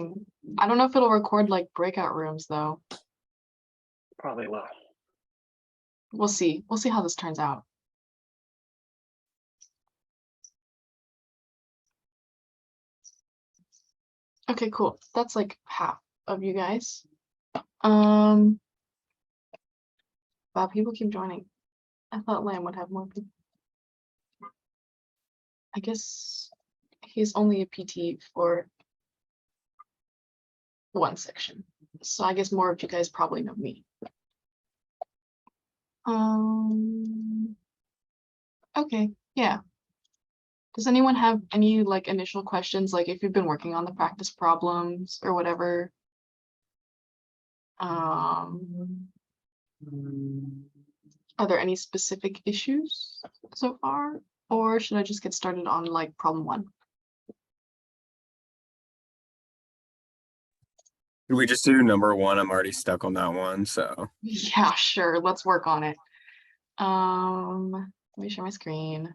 recording. I don't know if it'll record like breakout rooms though. Probably will. We'll see. We'll see how this turns out. Okay, cool. That's like half of you guys. Wow, people keep joining. I thought Lamb would have more people. I guess he's only a PT for one section. So I guess more of you guys probably know me. Okay, yeah. Does anyone have any like initial questions, like if you've been working on the practice problems or whatever? Are there any specific issues so far? Or should I just get started on like problem one? Could we just do number one? I'm already stuck on that one, so. Yeah, sure. Let's work on it. Let me share my screen.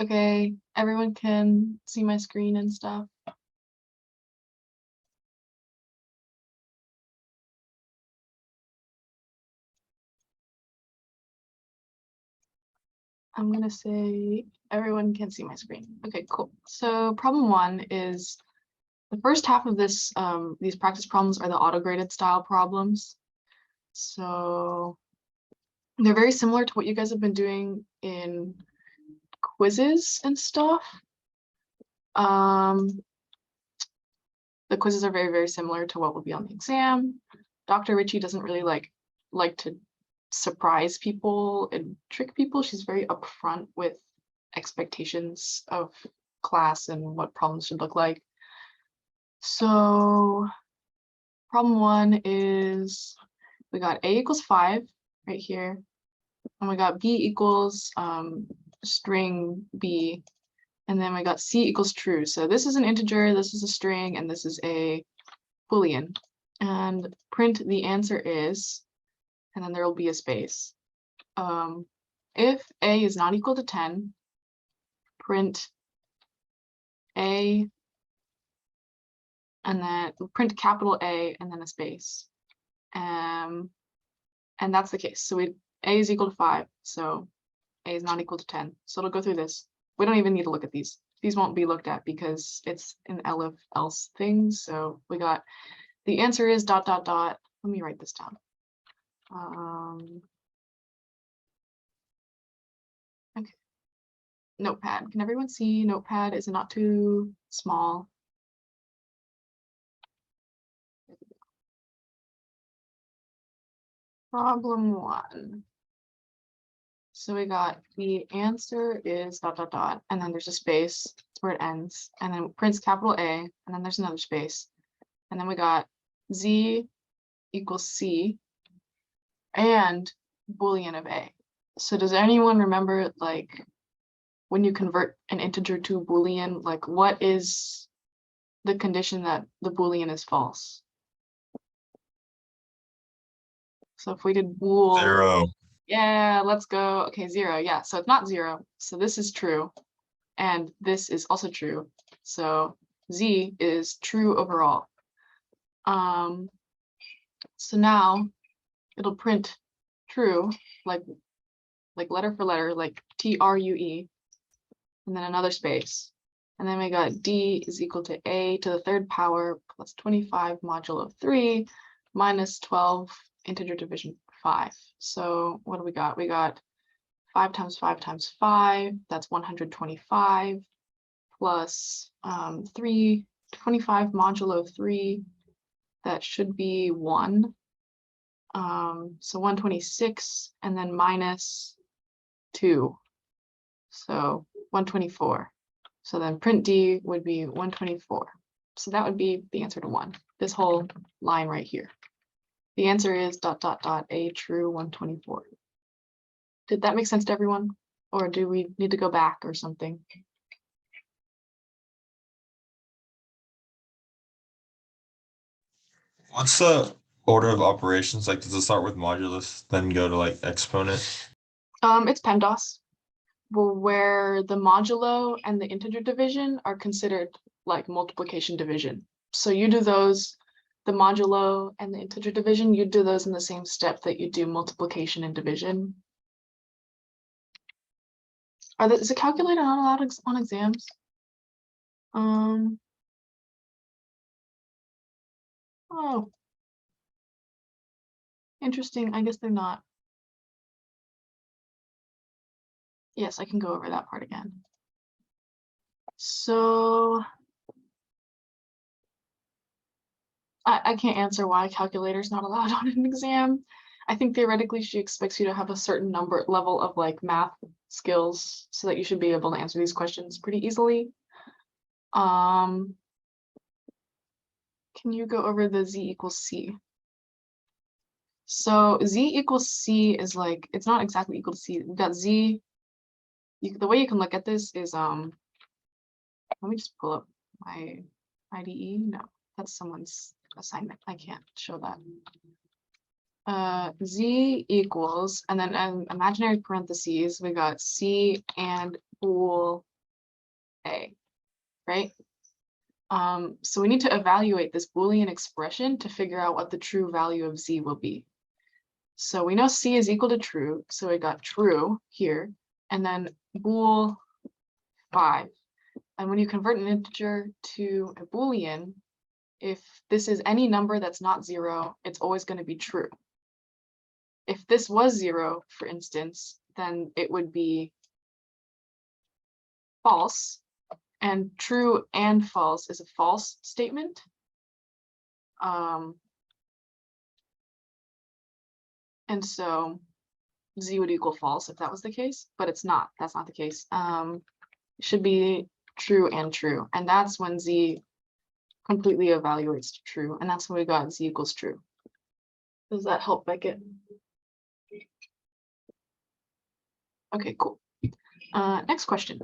Okay, everyone can see my screen and stuff. I'm gonna say everyone can see my screen. Okay, cool. So problem one is the first half of this, these practice problems are the auto-graded style problems. So they're very similar to what you guys have been doing in quizzes and stuff. The quizzes are very, very similar to what will be on the exam. Dr. Ritchie doesn't really like to surprise people and trick people. She's very upfront with expectations of class and what problems should look like. So problem one is we got a equals 5 right here, and we got b equals string b, and then we got c equals true. So this is an integer, this is a string, and this is a Boolean. And print the answer is, and then there will be a space. If a is not equal to 10, print a, and then print capital A and then a space. And that's the case. So a is equal to 5, so a is not equal to 10. So it'll go through this. We don't even need to look at these. These won't be looked at because it's an elif else thing. So we got the answer is ... Let me write this down. Okay. Notepad. Can everyone see Notepad? Is it not too small? Problem one. So we got the answer is ... and then there's a space where it ends, and then prints capital A, and then there's another space, and then we got z equals c and Boolean of A. So does anyone remember, like, when you convert an integer to a Boolean, like what is the condition that the Boolean is false? So if we did bool 0. Yeah, let's go. Okay, 0. Yeah, so it's not 0. So this is true. And this is also true. So Z is true overall. So now it'll print true, like letter for letter, like TRUE, and then another space. And then we got D is equal to A to the third power plus 25 modulo of 3 minus 12 integer division 5. So what do we got? We got 5 times 5 times 5, that's 125, plus 25 modulo of 3, that should be 1. So 126, and then minus 2, so 124. So then print D would be 124. So that would be the answer to 1, this whole line right here. The answer is ... A true 124. Did that make sense to everyone? Or do we need to go back or something? What's the order of operations? Like, does it start with modulus, then go to like exponent? It's PEMDAS. where the modulo and the integer division are considered like multiplication division. So you do those, the modulo and the integer division, you do those in the same step that you do multiplication and division. Is a calculator not allowed on exams? Oh, interesting. I guess they're not. Yes, I can go over that part again. So I can't answer why a calculator is not allowed on an exam. I think theoretically she expects you to have a certain level of like math skills so that you should be able to answer these questions pretty easily. Can you go over the z equals c? So z equals c is like, it's not exactly equal to c. We've got z. The way you can look at this is, let me just pull up my IDE. No, that's someone's assignment. I can't show that. Z equals, and then in imaginary parentheses, we got C and bool A, right? So we need to evaluate this Boolean expression to figure out what the true value of Z will be. So we know C is equal to true, so we got true here, and then bool 5. And when you convert an integer to a Boolean, if this is any number that's not 0, it's always going to be true. If this was 0, for instance, then it would be false, and true and false is a false statement. And so Z would equal false if that was the case, but it's not. That's not the case. It should be true and true, and that's when Z completely evaluates to true, and that's when we got Z equals true. Does that help, Beckett? Okay, cool. Next question.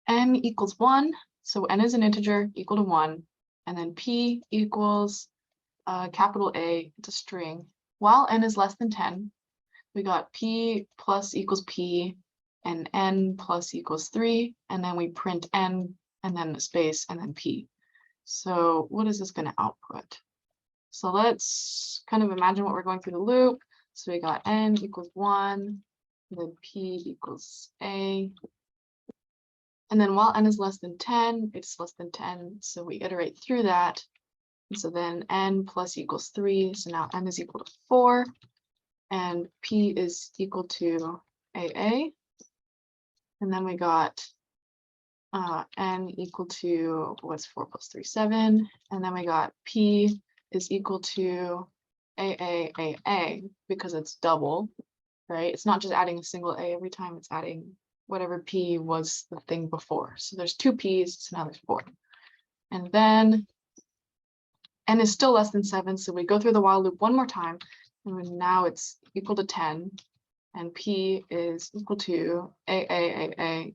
N equals 1, so N is an integer equal to 1, and then P equals capital A, it's a string. While N is less than 10, we got P plus equals P, and N plus equals 3, and then we print N, and then a space, and then P. So what is this going to output? So let's kind of imagine what we're going through the loop. So we got N equals 1, then P equals A. And then while N is less than 10, it's less than 10. So we iterate through that. And so then N plus equals 3. So now N is equal to 4. And P is equal to AA. And then we got N equal to, what's 4 plus 3, 7. And then we got P is equal to AA, because it's double, right? It's not just adding a single A every time, it's adding whatever P was the thing before. So there's 2 P's, so now there's 4. And then N is still less than 7, so we go through the while loop one more time, and now it's equal to 10, and P is equal to AA.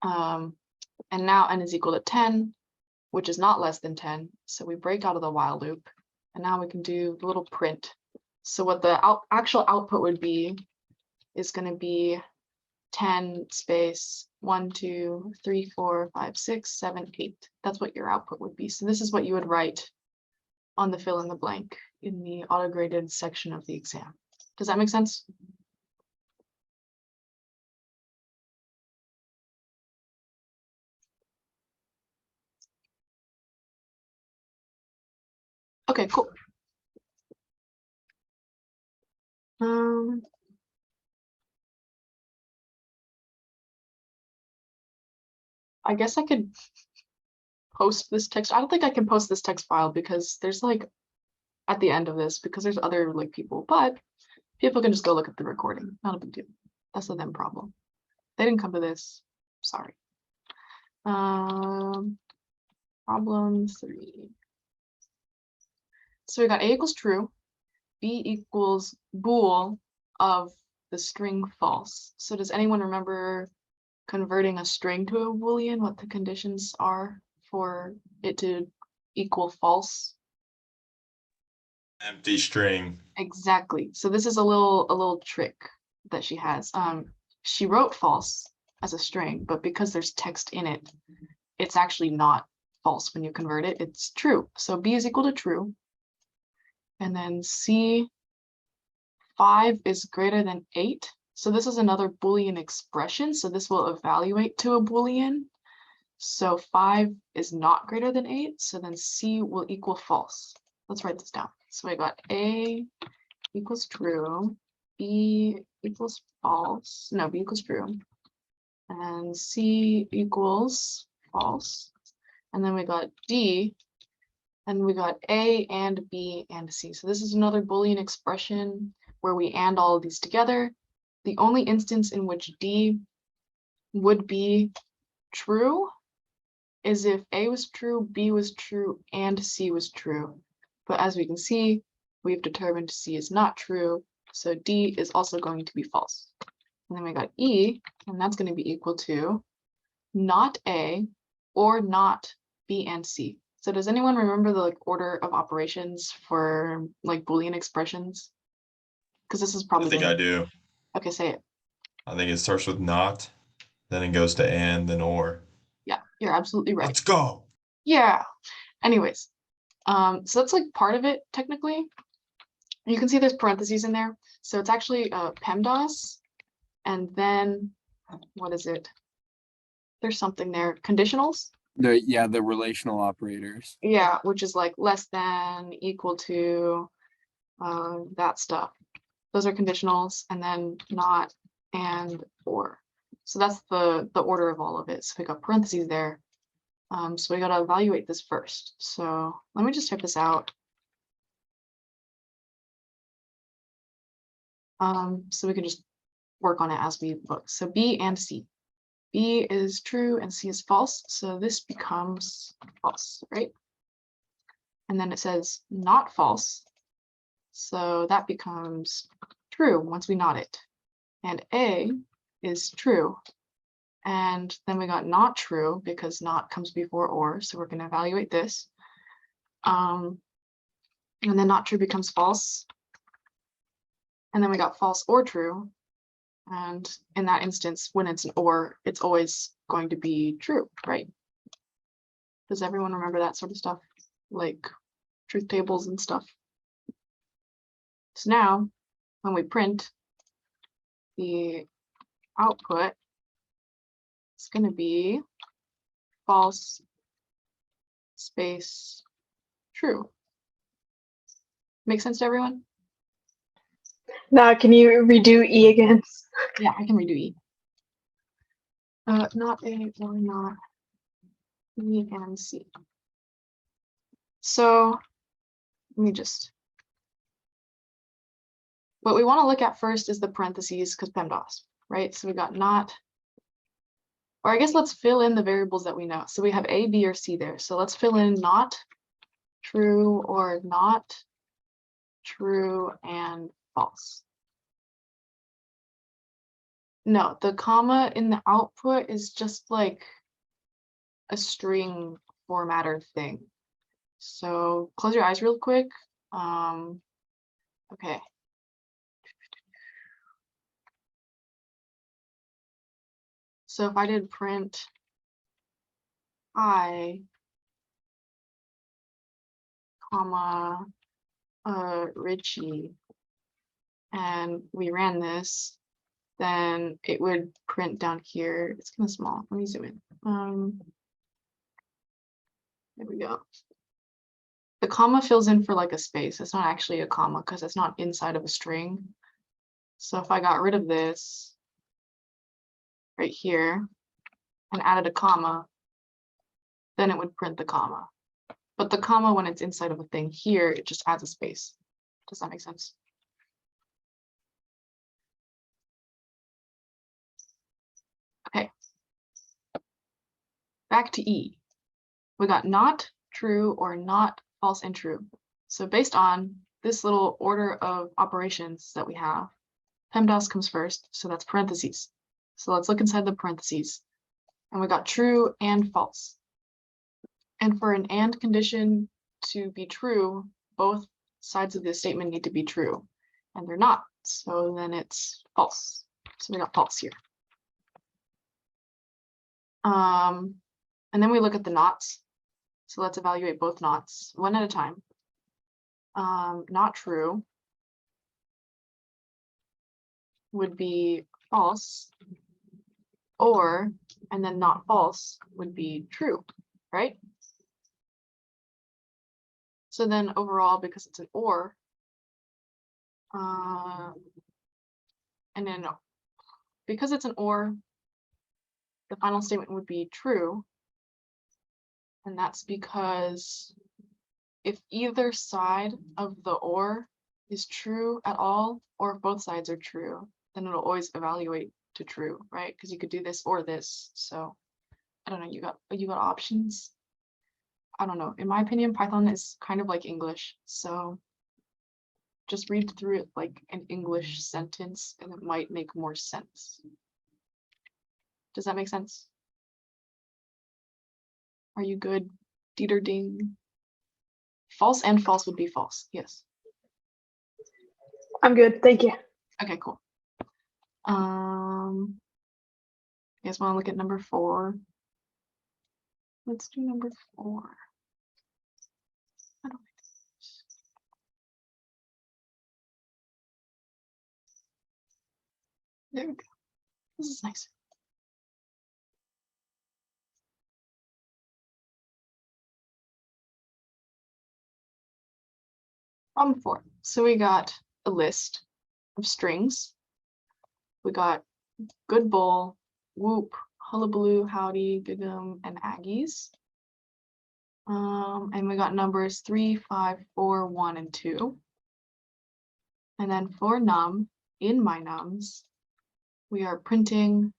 And now N is equal to 10, which is not less than 10, so we break out of the while loop, and now we can do the little print. So what the actual output would be is going to be 10 space 1, 2, 3, 4, 5, 6, 7, 8. That's what your output would be. So this is what you would write on the fill in the blank in the auto graded section of the exam. Does that make sense? Okay, cool. I guess I could post this text. I don't think I can post this text file because there's like at the end of this, because there's other like people, but people can just go look at the recording. Not a big deal. That's a them problem. They didn't come to this. Sorry. Problem 3. So we got A equals true, B equals bool of the string false. So does anyone remember converting a string to a Boolean, what the conditions are for it to equal false? Empty string. Exactly. So this is a little trick that she has. She wrote false as a string, but because there's text in it, it's actually not false when you convert it, it's true. So B is equal to true. And then C, 5 is greater than 8. So this is another Boolean expression. So this will evaluate to a Boolean. So 5 is not greater than 8. So then C will equal false. Let's write this down. So I got A equals true, B equals false. No, B equals true. And C equals false. And then we got D, and we got A and B and C. So this is another Boolean expression where we and all of these together. The only instance in which D would be true is if A was true, B was true, and C was true. But as we can see, we've determined C is not true, so D is also going to be false. And then we got E, and that's going to be equal to not A or not B and C. So does anyone remember the order of operations for like Boolean expressions? Because this is I probably think I do. Okay, say it. I think it starts with not, then it goes to and, then or. Yeah, you're absolutely right. Let's go. Yeah. Anyways, so that's like part of it technically. You can see there's parentheses in there. So it's actually PEMDAS, and then what is it? There's something there. Conditionals. The relational operators. Yeah, which is like less than, equal to, that stuff. Those are conditionals, and then not, and, or. So that's the order of all of it. So we got parentheses there. So we gotta evaluate this first. So let me just type this out. So we can just work on it as we look. So B and C. B is true and C is false. So this becomes false, right? And then it says not false. So that becomes true once we not it. And A is true. And then we got not true because not comes before or. So we're going to evaluate this. And then not true becomes false. And then we got false or true. And in that instance, when it's an or, it's always going to be true, right? Does everyone remember that sort of stuff? Like truth tables and stuff. So now, when we print the output, it's going to be false space true. Make sense to everyone? Now, can you redo E again? Yeah, I can redo E. Not A or not B and C. So let me just. What we want to look at first is the parentheses because PEMDAS, right? So we got not, or I guess let's fill in the variables that we know. So we have A, B, or C there. So let's fill in not true or not true and false. No, the comma in the output is just like a string formatter thing. So close your eyes real quick. Okay. So if I did print I, comma, Richie, and we ran this, then it would print down here. It's kind of small. Let me zoom in. There we go. The comma fills in for like a space. It's not actually a comma because it's not inside of a string. So if I got rid of this right here and added a comma, then it would print the comma. But the comma, when it's inside of a thing here, it just adds a space. Does that make sense? Okay. Back to E. We got not true or not false and true. So based on this little order of operations that we have, PEMDAS comes first, so that's parentheses. So let's look inside the parentheses. And we got true and false. And for an and condition to be true, both sides of the statement need to be true. And they're not. So then it's false. So we got false here. And then we look at the knots. So let's evaluate both knots one at a time. Not true would be false, or, and then not false would be true, right? So then overall, because it's an or, and then because it's an or, the final statement would be true. And that's because if either side of the or is true at all, or if both sides are true, then it'll always evaluate to true, right? Because you could do this or this. So I don't know, you got options. I don't know. In my opinion, Python is kind of like English. So just read through it like an English sentence and it might make more sense. Does that make sense? Are you good? Dieter ding. False and false would be false. Yes. I'm good. Thank you. Okay, cool. You guys want to look at number 4? Let's do number 4. I don't like this. There we go. This is nice. Problem 4. So we got a list of strings. We got good bull, whoop, hullabaloo, howdy, giggum, and aggies. And we got numbers 3, 5, 4, 1, and 2. And then for num, in my nums, we are printing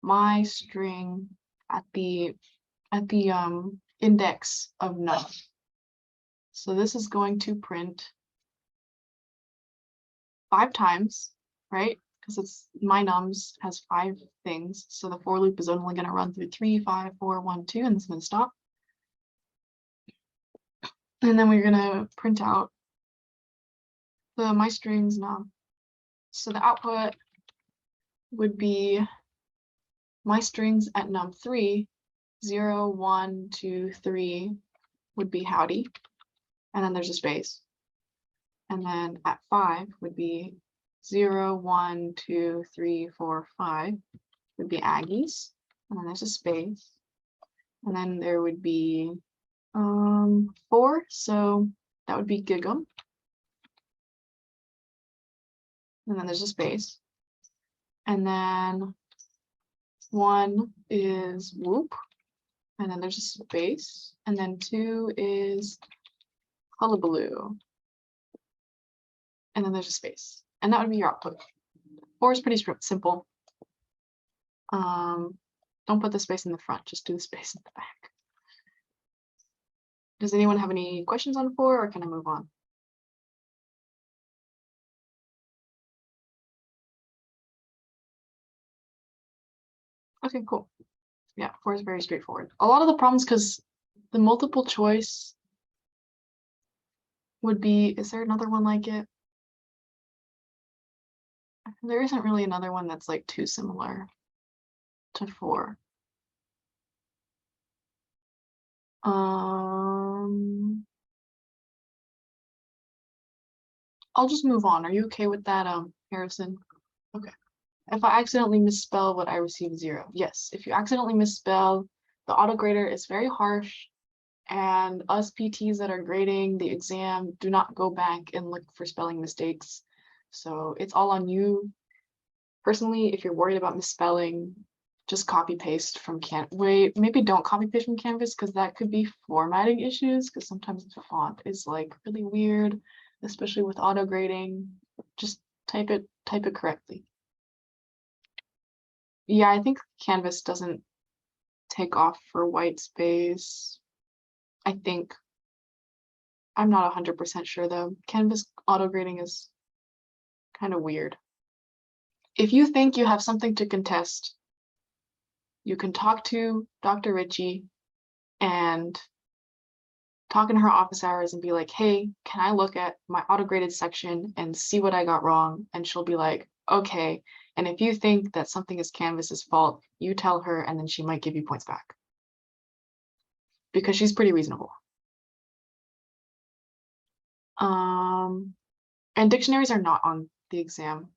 my string at the index of num. So this is going to print 5 times, right? Because it's my nums has 5 things. So the for loop is only going to run through 3, 5, 4, 1, 2, and it's going to stop. And then we're going to print out the my strings num. So the output would be my strings at num 3, 0, 1, 2, 3 would be howdy. And then there's a space. And then at 5 would be 0, 1, 2, 3, 4, 5 would be aggies. And then there's a space. And then there would be 4, so that would be giggum. And then there's a space. And then 1 is whoop. And then there's a space. And then 2 is hullabaloo. And then there's a space. And that would be your output. 4 is pretty simple. Don't put the space in the front, just do the space in the back. Does anyone have any questions on 4, or can I move on? Okay, cool. Yeah, 4 is very straightforward. A lot of the problems, because the multiple choice would be, is there another one like it? There isn't really another one that's like too similar to 4. I'll just move on. Are you okay with that, Harrison? Okay. If I accidentally misspell, would I receive 0? Yes. If you accidentally misspell, the autograder is very harsh, and us PTs that are grading the exam do not go back and look for spelling mistakes. So it's all on you. Personally, if you're worried about misspelling, just copy paste from wait, maybe don't copy paste from Canvas, because that could be formatting issues, because sometimes the font is like really weird, especially with auto grading. Just type it correctly. Yeah, I think Canvas doesn't take off for white space. I think. I'm not 100% sure though. Canvas auto grading is kind of weird. If you think you have something to contest, you can talk to Dr. Ritchie and talk in her office hours and be like, hey, can I look at my auto-graded section and see what I got wrong? And she'll be like, okay. And if you think that something is Canvas's fault, you tell her, and then she might give you points back. Because she's pretty reasonable. And dictionaries are not on the exam.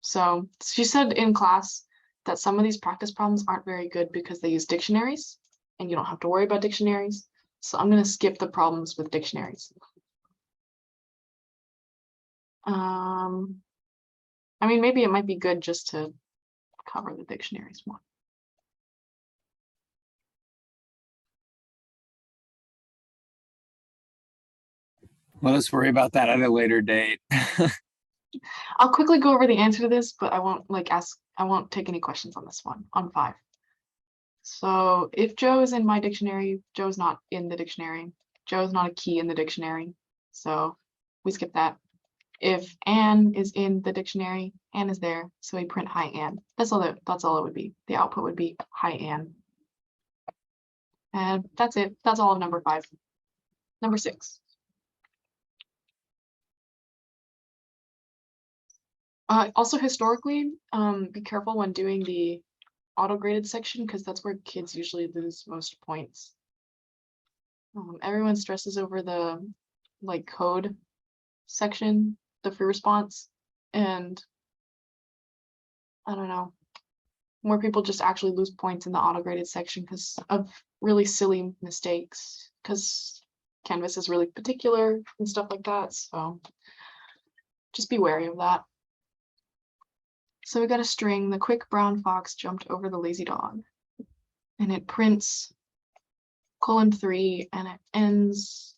So she said in class that some of these practice problems aren't very good because they use dictionaries, and you don't have to worry about dictionaries. So I'm going to skip the problems with dictionaries. I mean, maybe it might be good just to cover the dictionaries one. Let us worry about that at a later date. I'll quickly go over the answer to this, but I won't I won't take any questions on this one, on 5. So if Joe is in my dictionary, Joe's not in the dictionary. Joe's not a key in the dictionary. So we skip that. If Anne is in the dictionary, Anne is there. So we print hi Anne. That's all it would be. The output would be hi Anne. And that's it. That's all of number 5. Number 6. Also historically, be careful when doing the auto-graded section because that's where kids usually lose most points. Everyone stresses over the like code section, the free response, and I don't know, more people just actually lose points in the auto-graded section because of really silly mistakes, because Canvas is really particular and stuff like that. So just be wary of that. So we got a string, the quick brown fox jumped over the lazy dog, and it prints :3 and it ends .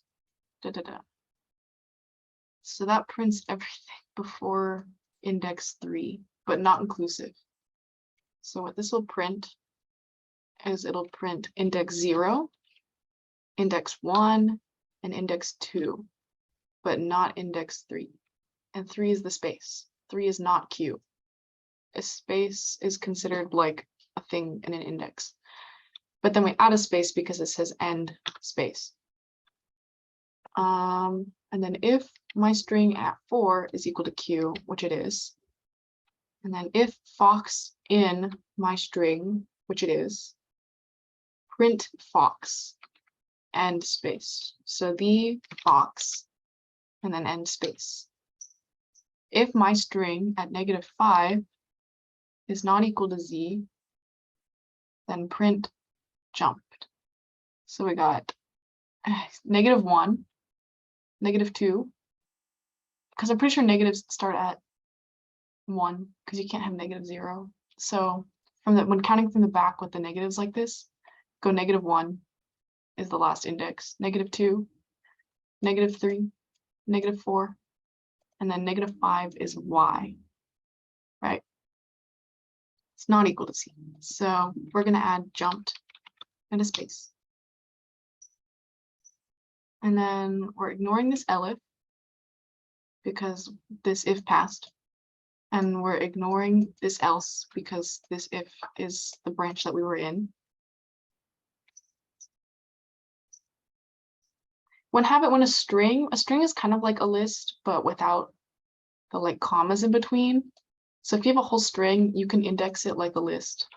So that prints everything before index 3, but not inclusive. So what this will print is it'll print index 0, index 1, and index 2, but not index 3. And 3 is the space. 3 is not Q. A space is considered like a thing in an index. But then we add a space because it says end space. And then if my string at 4 is equal to Q, which it is, and then if fox in my string, which it is, print fox, end space. So the fox, and then end space. If my string at -5 is not equal to Z, then print jumped. So we got -1, -2, because I'm pretty sure negatives start at 1 because you can't have -0. So from the when counting from the back with the negatives like this, go -1 is the last index, -2, -3, -4, and then -5 is Y, right? It's not equal to Z. So we're going to add jumped and a space. And then we're ignoring this elif because this if passed. And we're ignoring this else because this if is the branch that we were in. When a string is kind of like a list, but without the like commas in between. So if you have a whole string, you can index it like a list,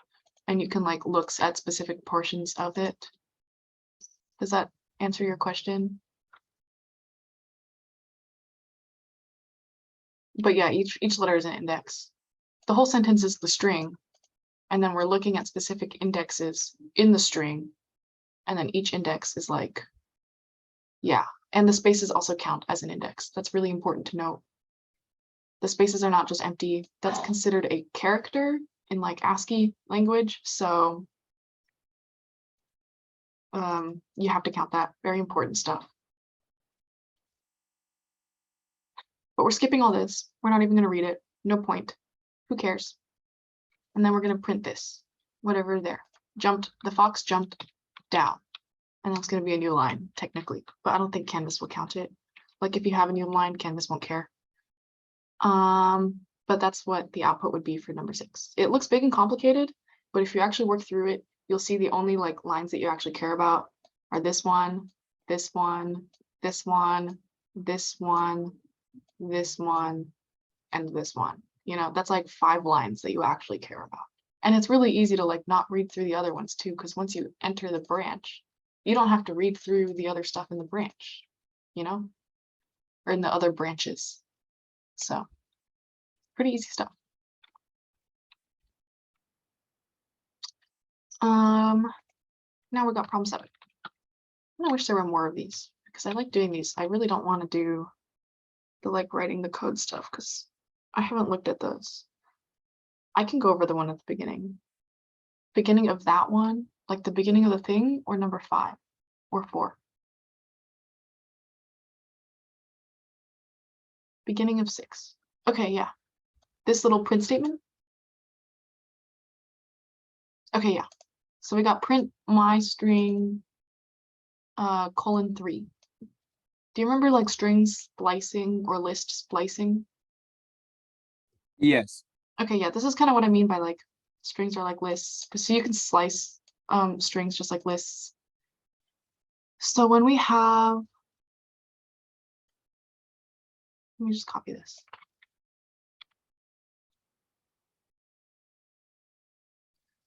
and you can like look at specific portions of it. Does that answer your question? But yeah, each letter is an index. The whole sentence is the string, and then we're looking at specific indexes in the string, and then each index is like, yeah, and the spaces also count as an index. That's really important to note. The spaces are not just empty. That's considered a character in like ASCII language, so you have to count that. Very important stuff. But we're skipping all this. We're not even going to read it. No point. Who cares? And then we're going to print this, whatever there. The fox jumped down. And that's going to be a new line, technically. But I don't think Canvas will count it. Like if you have a new line, Canvas won't care. But that's what the output would be for number 6. It looks big and complicated, but if you actually work through it, you'll see the only like lines that you actually care about are this one this one, this one, this one, this one, and this one. You know, that's like 5 lines that you actually care about. And it's really easy to like not read through the other ones too, because once you enter the branch, you don't have to read through the other stuff in the branch, you know, or in the other branches. So pretty easy stuff. Now we got problem 7. I wish there were more of these because I like doing these. I really don't want to do the like writing the code stuff because I haven't looked at those. I can go over the one at the beginning. Beginning of that one, like the beginning of the thing, or number 5 or 4. Beginning of 6. Okay, yeah. This little print statement. Okay, yeah. So we got print my string :3. Do you remember like string splicing or list splicing? Yes. Okay, yeah, this is kind of what I mean by like strings are like lists. So you can slice strings just like lists. So when we have, let me just copy this.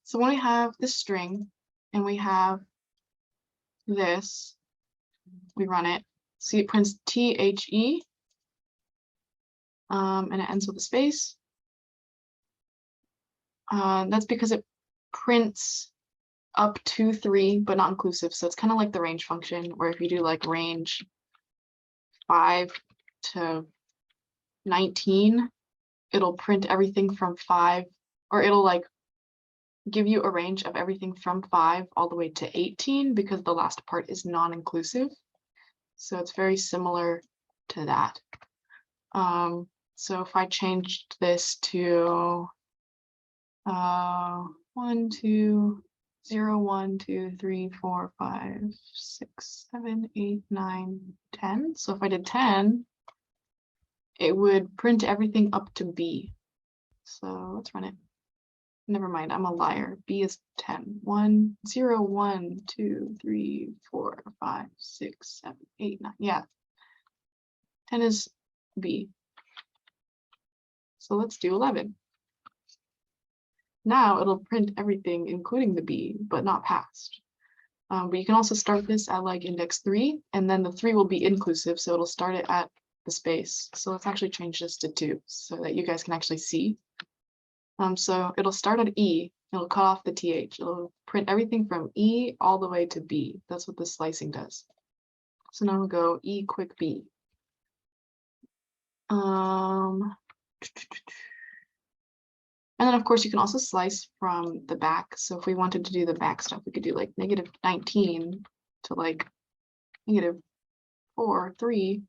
So when we have this string and we have this, we run it. See, it prints THE, and it ends with a space. That's because it prints up to 3, but not inclusive. So it's kind of like the range function, where if you do like range 5 to 19, it'll print everything from 5, or it'll like give you a range of everything from 5 all the way to 18 because the last part is non-inclusive. So it's very similar to that. So if I changed this to 1, 2, 0, 1, 2, 3, 4, 5, 6, 7, 8, 9, 10. So if I did 10, it would print everything up to B. So let's run it. Never mind, I'm a liar. B is 10. 1, 0, 1, 2, 3, 4, 5, 6, 7, 8, 9. Yeah. 10 is B. So let's do 11. Now it'll print everything, including the B, but not past. But you can also start this at like index 3, and then the 3 will be inclusive, so it'll start it at the space. So let's actually change this to 2 so that you guys can actually see. So it'll start at E, it'll cut off the TH, it'll print everything from E all the way to B. That's what this slicing does. So now we'll go E quick B. And then of course you can also slice from the back. So if we wanted to do the back stuff, we could do like -19 to like -4, 3.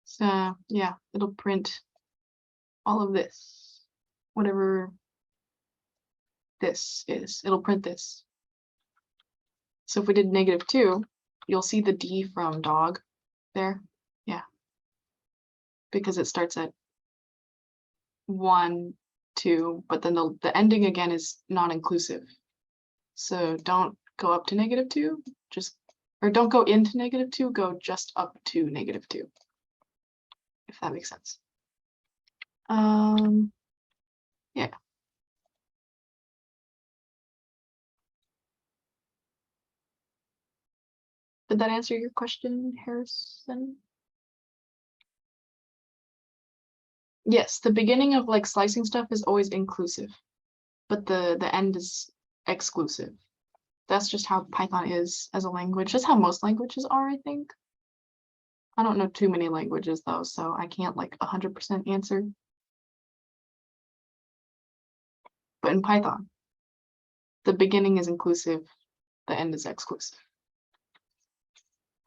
So yeah, it'll print all of this, whatever this is, it'll print this. So if we did -2, you'll see the D from dog there. Yeah. Because it starts at 1, 2, but then the ending again is non-inclusive. So don't go up to -2, just, or don't go into -2, go just up to -2, if that makes sense. Yeah. Did that answer your question, Harrison? Yes, the beginning of like slicing stuff is always inclusive, but the end is exclusive. That's just how Python is as a language. That's how most languages are, I think. I don't know too many languages though, so I can't like 100% answer. But in Python, the beginning is inclusive, the end is exclusive.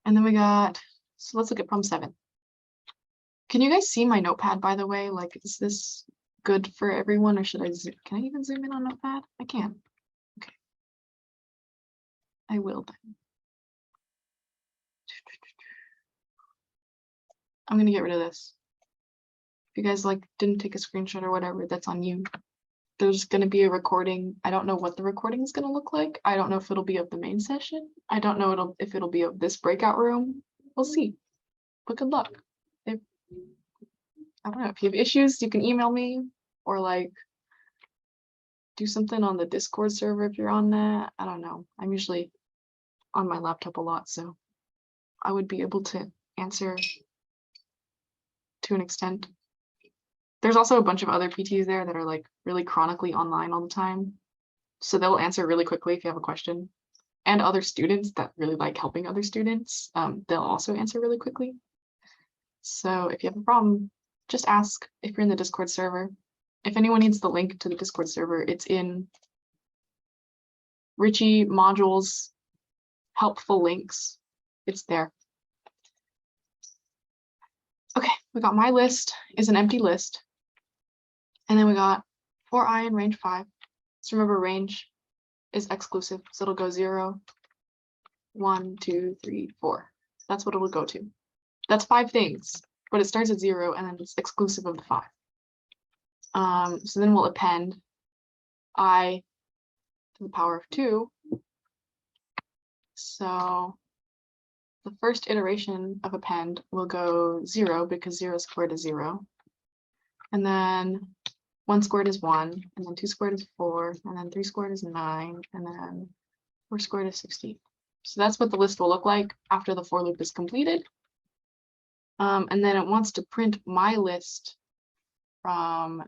And then we got, so let's look at problem 7. Can you guys see my notepad, by the way? Like, is this good for everyone, or should I zoom? Can I even zoom in on notepad? I can. Okay. I will then. I'm gonna get rid of this. If you guys like didn't take a screenshot or whatever, that's on you. there's going to be a recording. I don't know what the recording is going to look like. I don't know if it'll be of the main session. I don't know if it'll be of this breakout room. We'll see. But good luck. I don't know. If you have issues, you can email me or like do something on the Discord server if you're on that. I don't know. I'm usually on my laptop a lot, so I would be able to answer to an extent. There's also a bunch of other PTs there that are like really chronically online all the time. So they'll answer really quickly if you have a question. And other students that really like helping other students, they'll also answer really quickly. So if you have a problem, just ask if you're in the Discord server. If anyone needs the link to the Discord server, it's in Richie modules, helpful links. It's there. Okay, we got my list is an empty list. And then we got for I in range 5. So remember, range is exclusive. So it'll go 0, 1, 2, 3, 4. That's what it will go to. That's 5 things, but it starts at 0 and then it's exclusive of the 5. So then we'll append I to the power of 2. So the first iteration of append will go 0 because 0 squared is 0. And then 1 squared is 1, and then 2 squared is 4, and then 3 squared is 9, and then 4 squared is 16. So that's what the list will look like after the for loop is completed. And then it wants to print my list from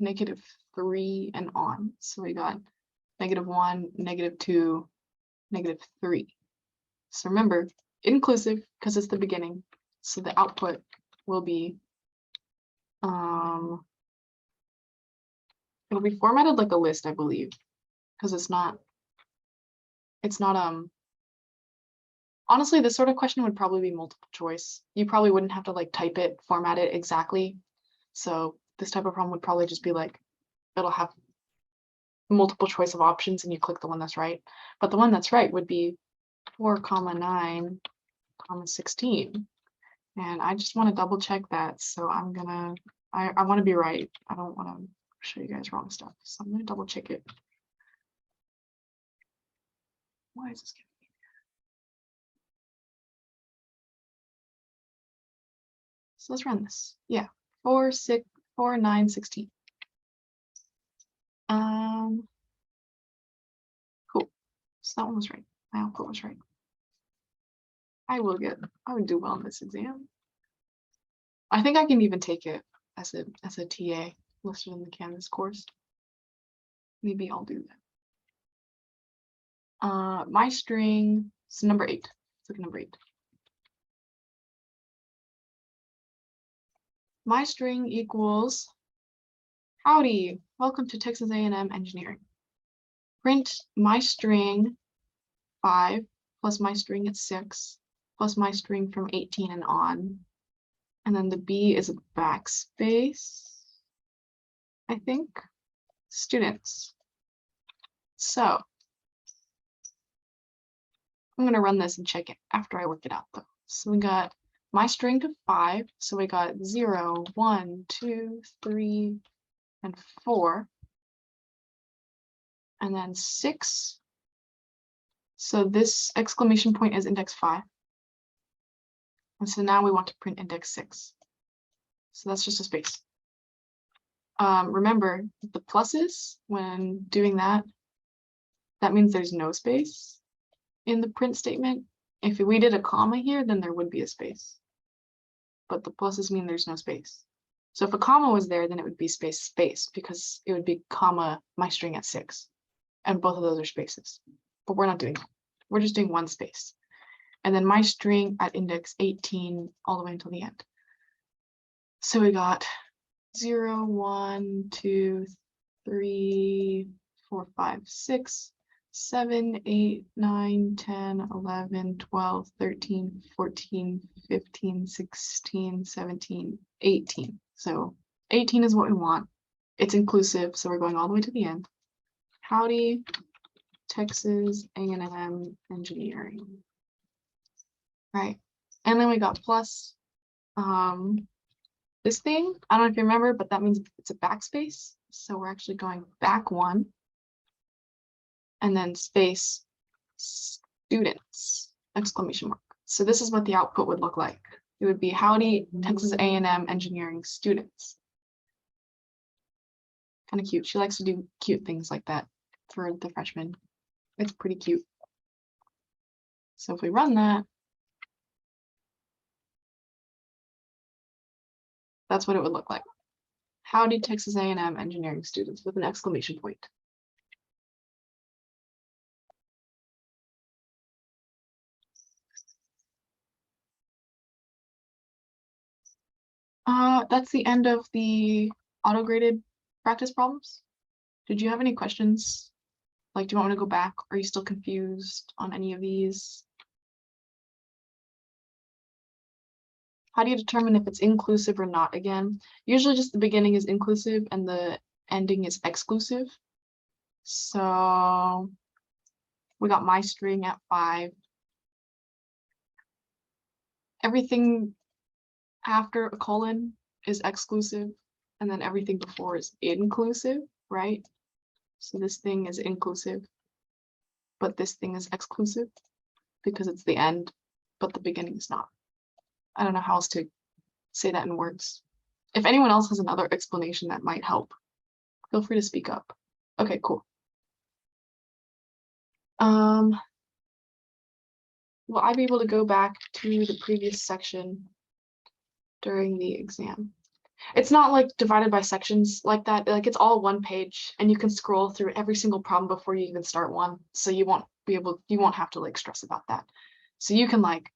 -3 and on. So we got -1, -2, -3. So remember, inclusive because it's the beginning. So the output will be it'll be formatted like a list, I believe, because it's not honestly, this sort of question would probably be multiple choice. You probably wouldn't have to like type it, format it exactly. So this type of problem would probably just be like, it'll have multiple choice of options and you click the one that's right. But the one that's right would be 4, 9, 16. And I just want to double check that. So I'm gonna, I want to be right. I don't want to show you guys wrong stuff. So I'm gonna double check it. Why is this giving me? So let's run this. Yeah, 4, 6, 4, 9, 16. Cool. So that one was right. My output was right. I would do well in this exam. I think I can even take it as a TA listed in the Canvas course. Maybe I'll do that. My string is number 8. Let's look at number 8. My string equals, howdy, welcome to Texas A&M Engineering. Print my string 5 plus my string at 6 plus my string from 18 and on. And then the B is a backspace, I think. Students. So I'm going to run this and check it after I work it out though. So we got my string to 5. So we got 0, 1, 2, 3, and 4. And then 6. So this exclamation point is index 5. And so now we want to print index 6. So that's just a space. Remember, the pluses, when doing that, that means there's no space in the print statement. If we did a comma here, then there would be a space. But the pluses mean there's no space. So if a comma was there, then it would be space, space, because it would be comma, my string at 6. And both of those are spaces. But we're not doing that. We're just doing one space. And then my string at index 18 all the way until the end. So we got 0, 1, 2, 3, 4, 5, 6, 7, 8, 9, 10, 11, 12, 13, 14, 15, 16, 17, 18. So 18 is what we want. It's inclusive, so we're going all the way to the end. Howdy, Texas A&M Engineering. Right, and then we got plus this thing. I don't know if you remember, but that means it's a backspace. So we're actually going back one. And then space students, exclamation mark. So this is what the output would look like. It would be howdy Texas A&M engineering students. Kind of cute. She likes to do cute things like that for the freshmen. It's pretty cute. So if we run that, that's what it would look like. Howdy Texas A&M engineering students with an exclamation point. That's the end of the auto-graded practice problems. Did you have any questions? Like, do you want me to go back? Are you still confused on any of these? How do you determine if it's inclusive or not again? Usually just the beginning is inclusive and the ending is exclusive. So we got my string at 5. Everything after a colon is exclusive, and then everything before is inclusive, right? So this thing is inclusive, but this thing is exclusive because it's the end, but the beginning is not. I don't know how else to say that in words. If anyone else has another explanation that might help, feel free to speak up. Okay, cool. Will I be able to go back to the previous section during the exam? It's not like divided by sections like that. Like it's all one page and you can scroll through every single problem before you even start one. So you won't have to like stress about that. So you can like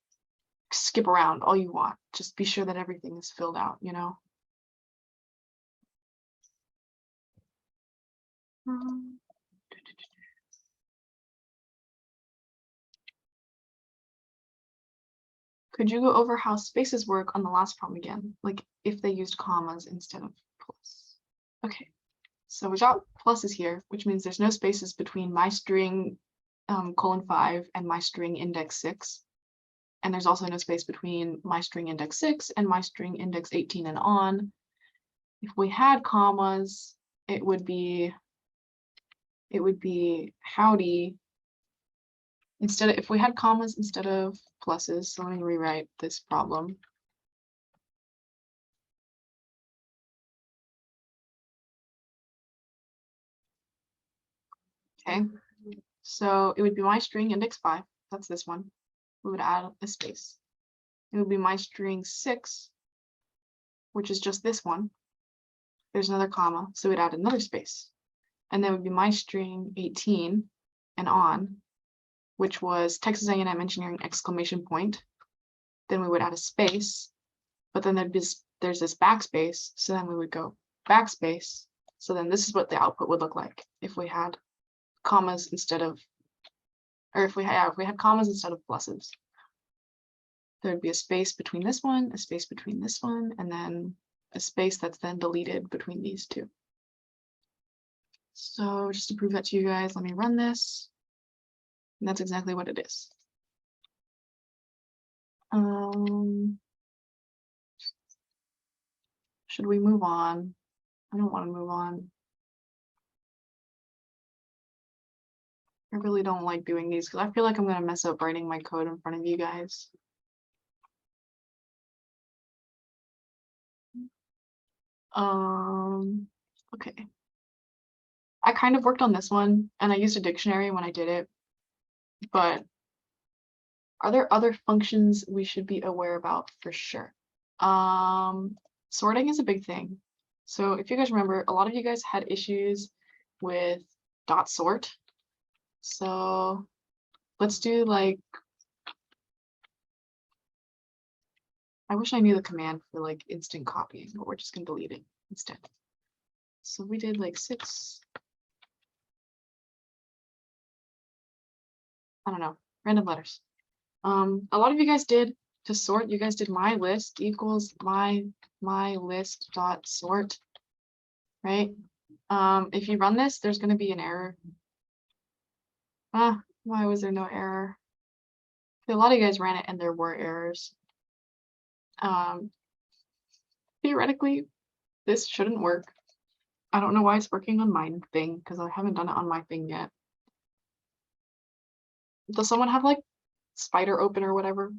skip around all you want. Just be sure that everything is filled out, you know? Could you go over how spaces work on the last problem again? Like if they used commas instead of plus. Okay, so we got pluses here, which means there's no spaces between my string :5 and my string index 6. And there's also no space between my string index 6 and my string index 18 and on. If we had commas, it would be howdy. If we had commas instead of pluses, so let me rewrite this problem. Okay, so it would be my string index 5, that's this one. We would add a space. It would be my string 6, which is just this one. There's another comma, so we'd add another space. And then would be my string 18 and on, which was Texas A&M engineering exclamation point. Then we would add a space, but then there's this backspace, so then we would go backspace. So then this is what the output would look like if we had commas instead of, or if we had commas instead of pluses. There'd be a space between this one, a space between this one, and then a space that's then deleted between these two. So just to prove that to you guys, let me run this. And that's exactly what it is. Should we move on? I don't want to move on. I really don't like doing these because I feel like I'm going to mess up writing my code in front of you guys. Okay. I kind of worked on this one and I used a dictionary when I did it, but are there other functions we should be aware about for sure? Sorting is a big thing. So if you guys remember, a lot of you guys had issues with .sort. So let's do like, I wish I knew the command for like instant copying, but we're just gonna delete it instead. So we did like 6. I don't know, random letters. A lot of you guys did to sort, you guys did my list equals my list dot sort, right? If you run this, there's gonna be an error. Why was there no error? A lot of you guys ran it and there were errors. Theoretically, this shouldn't work. I don't know why it's working on my thing because I haven't done it on my thing yet. Does someone have like Spider open or whatever?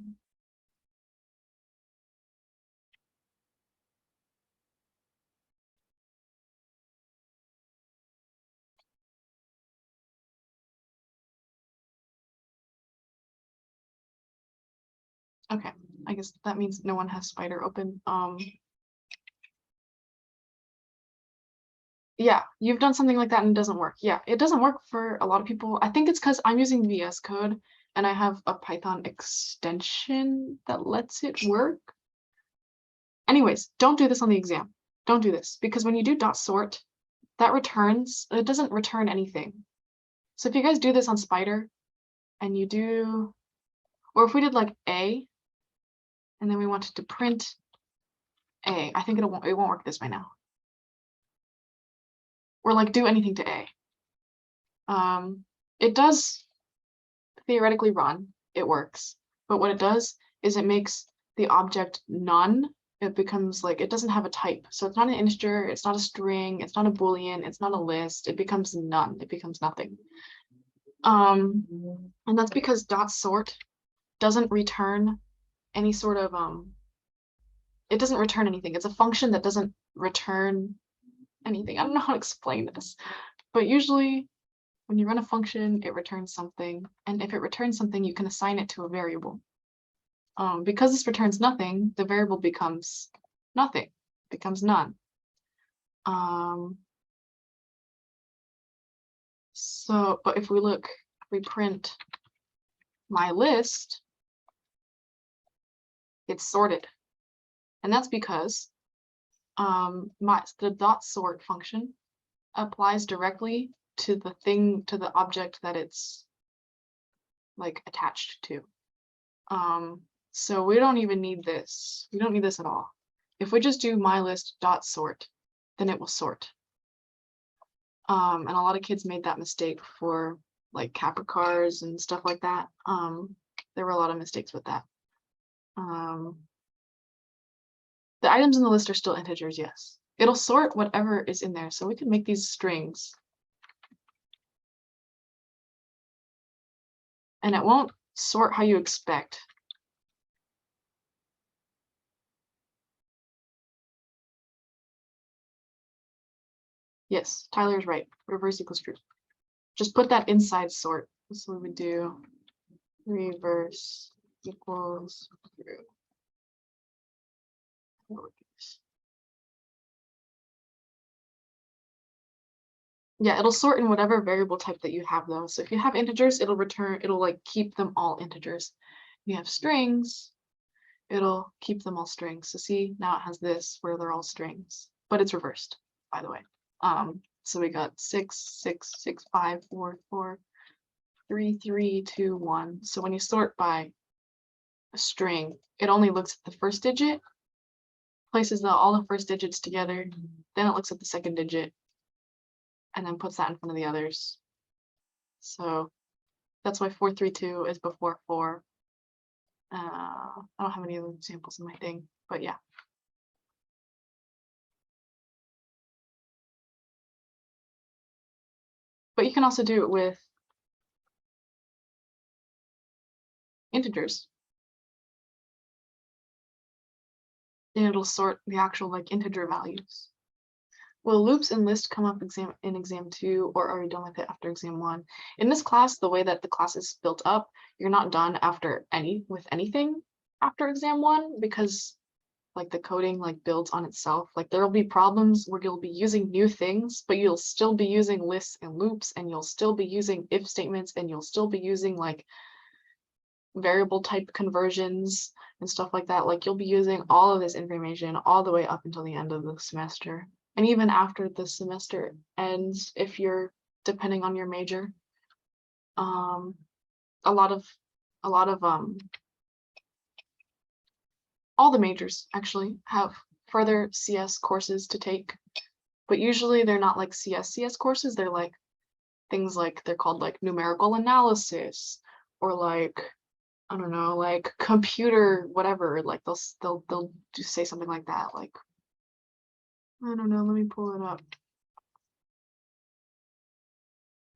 Okay, I guess that means no one has Spider open. Yeah, you've done something like that and it doesn't work. Yeah, it doesn't work for a lot of people. I think it's because I'm using VS Code and I have a Python extension that lets it work. Anyways, don't do this on the exam. Don't do this because when you do dot sort, that returns, it doesn't return anything. So if you guys do this on Spider and you do, or if we did like A, and then we wanted to print A, I think it won't work this way now. Or like do anything to A. It does theoretically run, it works, but what it does is it makes the object none. It becomes like, it doesn't have a type. So it's not an integer, it's not a string, it's not a Boolean, it's not a list, it becomes none, it becomes nothing. And that's because dot sort doesn't return any sort of, it doesn't return anything. It's a function that doesn't return anything. I don't know how to explain this, but usually when you run a function, it returns something. And if it returns something, you can assign it to a variable. Because this returns nothing, the variable becomes nothing, becomes none. So, but if we look, we print my list, it's sorted. And that's because the dot sort function applies directly to the thing, to the object that it's like attached to. So we don't even need this. We don't need this at all. If we just do my list dot sort, then it will sort. And a lot of kids made that mistake for like Capricars and stuff like that. There were a lot of mistakes with that. The items in the list are still integers, yes. It'll sort whatever is in there. So we can make these strings. And it won't sort how you expect. Yes, Tyler's right. Reverse equals true. Just put that inside sort. So we would do reverse equals true. Yeah, it'll sort in whatever variable type that you have though. So if you have integers, it'll like keep them all integers. If you have strings, it'll keep them all strings. So see, now it has this where they're all strings, but it's reversed, by the way. So we got 6, 6, 6, 5, 4, 4, 3, 3, 2, 1. So when you sort by a string, it only looks at the first digit, places all the first digits together, then it looks at the second digit, and then puts that in front of the others. So that's why 4, 3, 2 is before 4. I don't have any other examples in my thing, but yeah. But you can also do it with integers. And it'll sort the actual like integer values. Will loops and list come up in exam 2, or are you done with it after exam 1? In this class, the way that the class is built up, you're not done with anything after exam 1, because like the coding like builds on itself. Like there will be problems where you'll be using new things, but you'll still be using lists and loops, and you'll still be using if statements, and you'll still be using like variable type conversions and stuff like that. Like you'll be using all of this information all the way up until the end of the semester. And even after the semester ends, if you're depending on your major, all the majors actually have further CS courses to take, but usually they're not like CS courses. They're like things like, they're called like numerical analysis, or like, I don't know, like computer, whatever. Like they'll just say something like that. Like, I don't know, let me pull it up.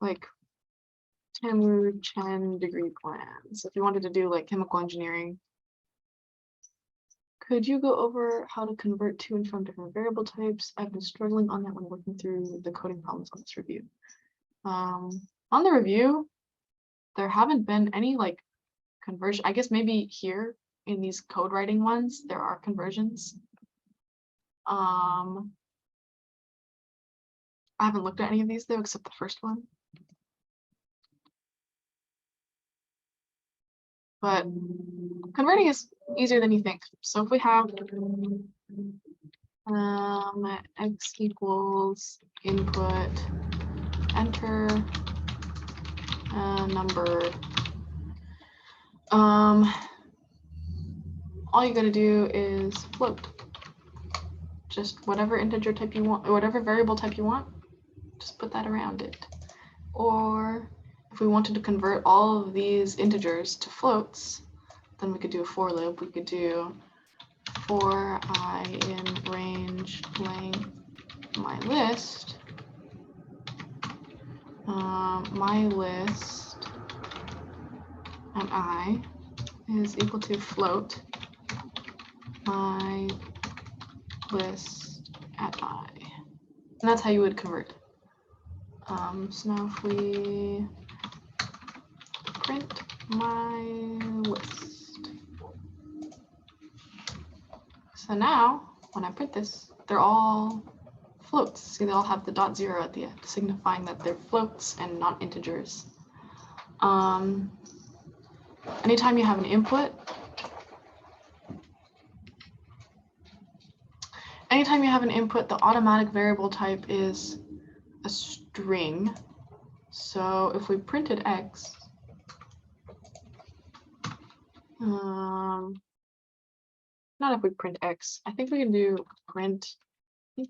like Tamu Chen degree plans. If you wanted to do like chemical engineering, could you go over how to convert to and from different variable types? I've been struggling on that when working through the coding problems on this review. On the review, there haven't been any like conversion. I guess maybe here in these code writing ones, there are conversions. I haven't looked at any of these though, except the first one. But converting is easier than you think. So if we have x equals input, enter number. All you gotta do is float. Just whatever integer type you want, or whatever variable type you want, just put that around it. Or if we wanted to convert all of these integers to floats, then we could do a for loop. We could do for I in range length my list. My list and I is equal to float my list at I. And that's how you would convert. So now if we print my list. So now when I print this, they're all floats. See, they all have the .0 at the end, signifying that they're floats and not integers. Anytime you have an input, the automatic variable type is a string. So if we printed x, not if we print x, I think we can do print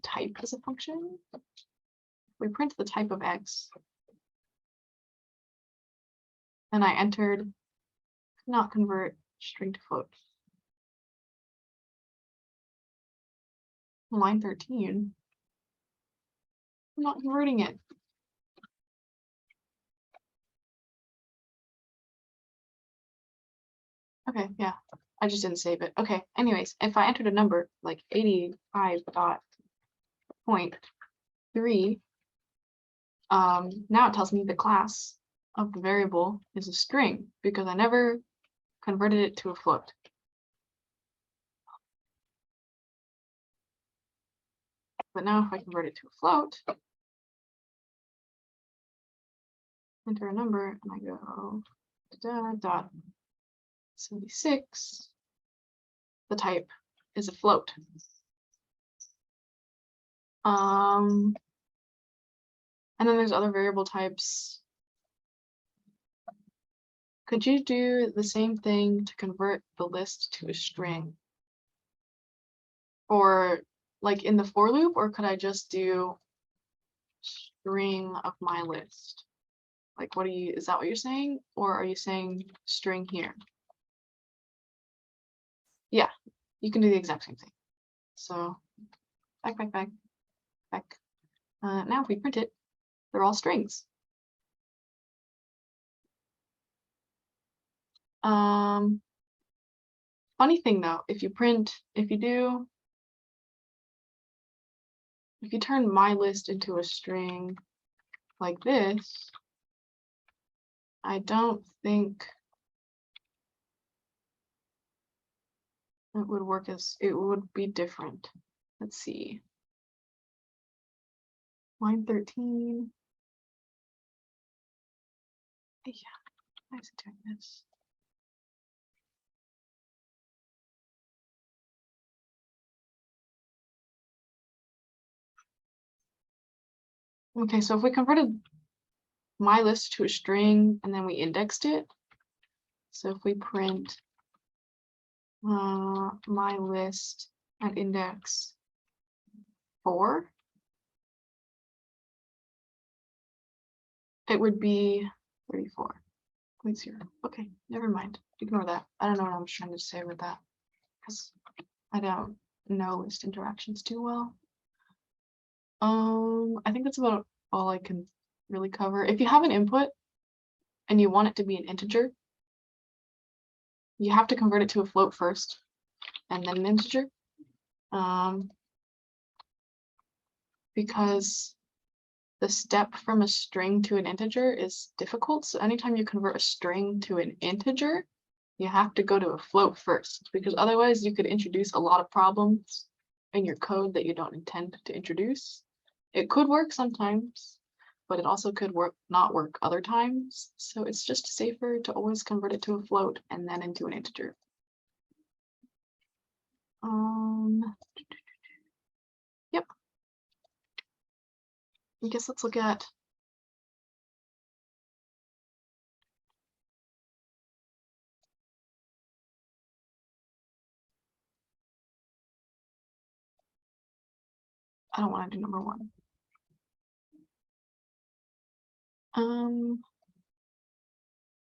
type as a function. If we print the type of x, and I entered not convert string to float. Line 13. I'm not converting it. Okay, yeah, I just didn't save it. Okay, anyways, if I entered a number like 85.3, now it tells me the class of the variable is a string because I never converted it to a float. But now if I convert it to a float, enter a number, and I go dot 76, the type is a float. And then there's other variable types. Could you do the same thing to convert the list to a string? Or like in the for loop, or could I just do string of my list? Like, what are you, is that what you're saying? Or are you saying string here? Yeah, you can do the exact same thing. So back. Now if we print it, they're all strings. Funny thing though, if you turn my list into a string like this, I don't think it would work as, it would be different. Let's see. Line 13. Yeah, why is it doing this? Okay, so if we converted my list to a string and then we indexed it, so if we print my list at index 4, it would be 34.0. Okay, never mind. Ignore that. I don't know what I'm trying to say with that because I don't know list interactions too well. I think that's about all I can really cover. If you have an input and you want it to be an integer, you have to convert it to a float first and then an integer. Because the step from a string to an integer is difficult. So anytime you convert a string to an integer, you have to go to a float first, because otherwise you could introduce a lot of problems in your code that you don't intend to introduce. It could work sometimes, but it also could not work other times. So it's just safer to always convert it to a float and then into an integer. Yep. I guess let's look at I don't want to do number one.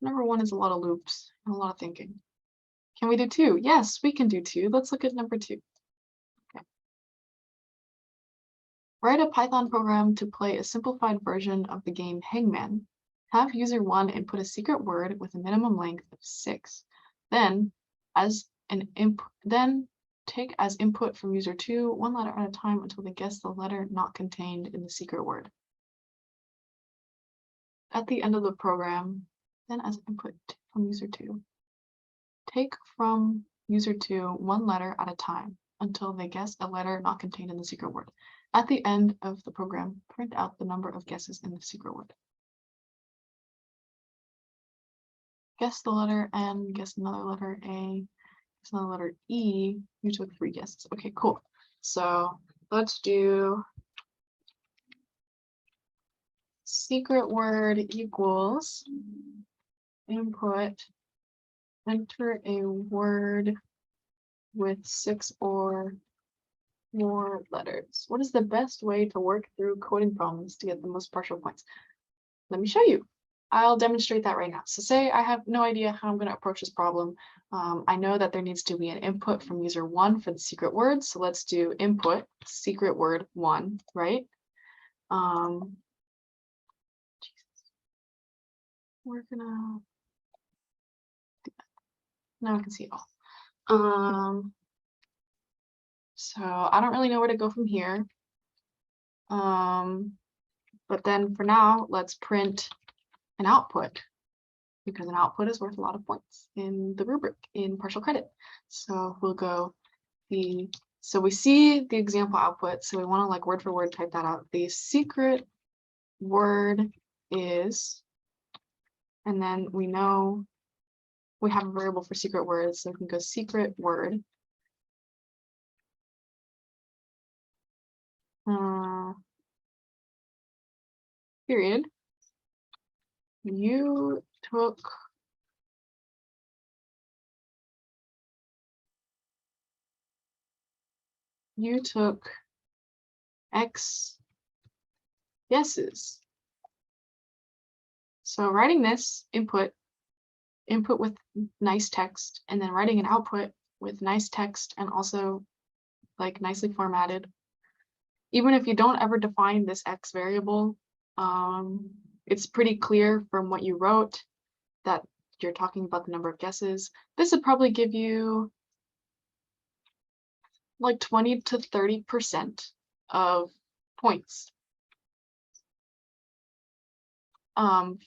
Number one is a lot of loops and a lot of thinking. Can we do two? Yes, we can do two. Let's look at number two. Okay. Write a Python program to play a simplified version of the game Hangman. Have user one input a secret word with a minimum length of 6. Then, take as input from user two 1 letter at a time until they guess the letter not contained in the secret word. At the end of the program, then as input from user two, take from user two 1 letter at a time until they guess a letter not contained in the secret word. At the end of the program, print out the number of guesses in the secret word. Guess the letter N, guess another letter A, guess another letter E. You took 3 guesses. Okay, cool. So let's do secret word equals input, enter a word with 6 or more letters. What is the best way to work through coding problems to get the most partial points? Let me show you. I'll demonstrate that right now. So say I have no idea how I'm going to approach this problem. I know that there needs to be an input from user one for the secret word. So let's do input secret word 1, right? We're gonna do that. Now I can see it all. So I don't really know where to go from here. But then for now, let's print an output, because an output is worth a lot of points in the rubric in partial credit. So we'll go so we see the example output. So we want to like word for word type that out. The secret word is, and then we know we have a variable for secret words. So we can go secret word. Period. You took X guesses. So writing this input with nice text, and then writing an output with nice text and also like nicely formatted. Even if you don't ever define this X variable, it's pretty clear from what you wrote that you're talking about the number of guesses. This would probably give you like 20 to 30% of points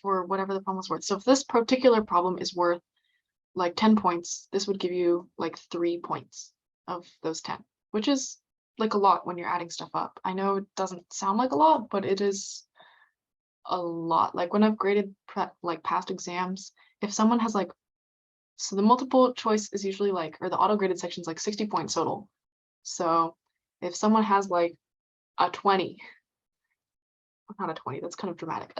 for whatever the problem was worth. So if this particular problem is worth like 10 points, this would give you like 3 points of those 10, which is like a lot when you're adding stuff up. I know it doesn't sound like a lot, but it is a lot. Like when I've graded like past exams, if someone has like, so the multiple choice is usually like, or the auto graded section is like 60 points total. So if someone has like a 20, not a 20, that's kind of dramatic,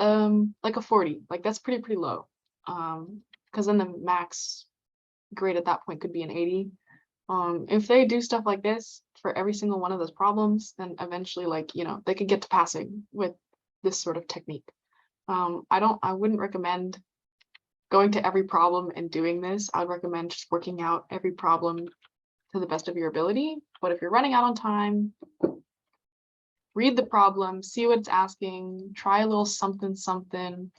like a 40, like that's pretty low, because then the max grade at that point could be an 80. If they do stuff like this for every single one of those problems, then eventually, like, you know, they could get to passing with this sort of technique. I wouldn't recommend going to every problem and doing this. I would recommend just working out every problem to the best of your ability. But if you're running out on time, read the problem, see what it's asking, try a little something, something.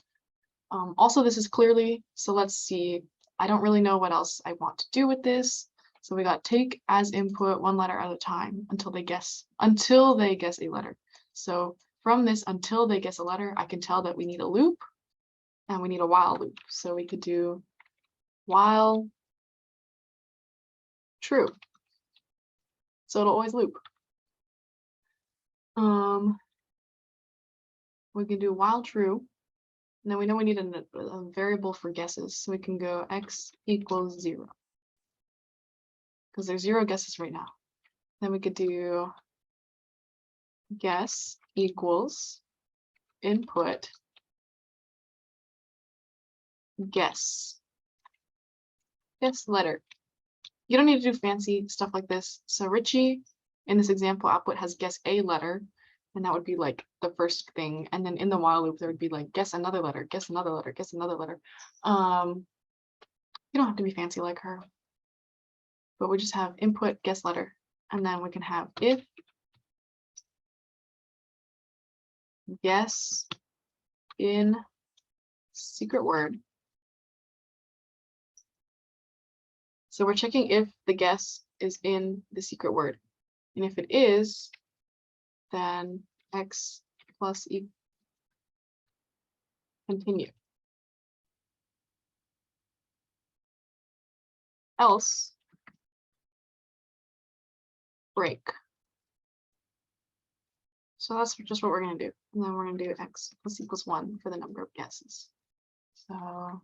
Also, this is clearly, so let's see. I don't really know what else I want to do with this. So we got take as input one letter at a time until they guess a letter. So from this until they guess a letter, I can tell that we need a loop and we need a while loop. So we could do while true. So it'll always loop. We can do while true. And then we know we need a variable for guesses. So we can go x equals 0. Because there's 0 guesses right now. Then we could do guess equals input guess letter. You don't need to do fancy stuff like this. So Richie in this example output has guess a letter, and that would be like the first thing. And then in the while loop there would be like guess another letter, guess another letter, guess another letter. You don't have to be fancy like her, but we just have input guess letter, and then we can have if guess in secret word. So we're checking if the guess is in the secret word. And if it is, then x plus e continue. Else break. So that's just what we're going to do. And then we're going to do x plus equals 1 for the number of guesses. So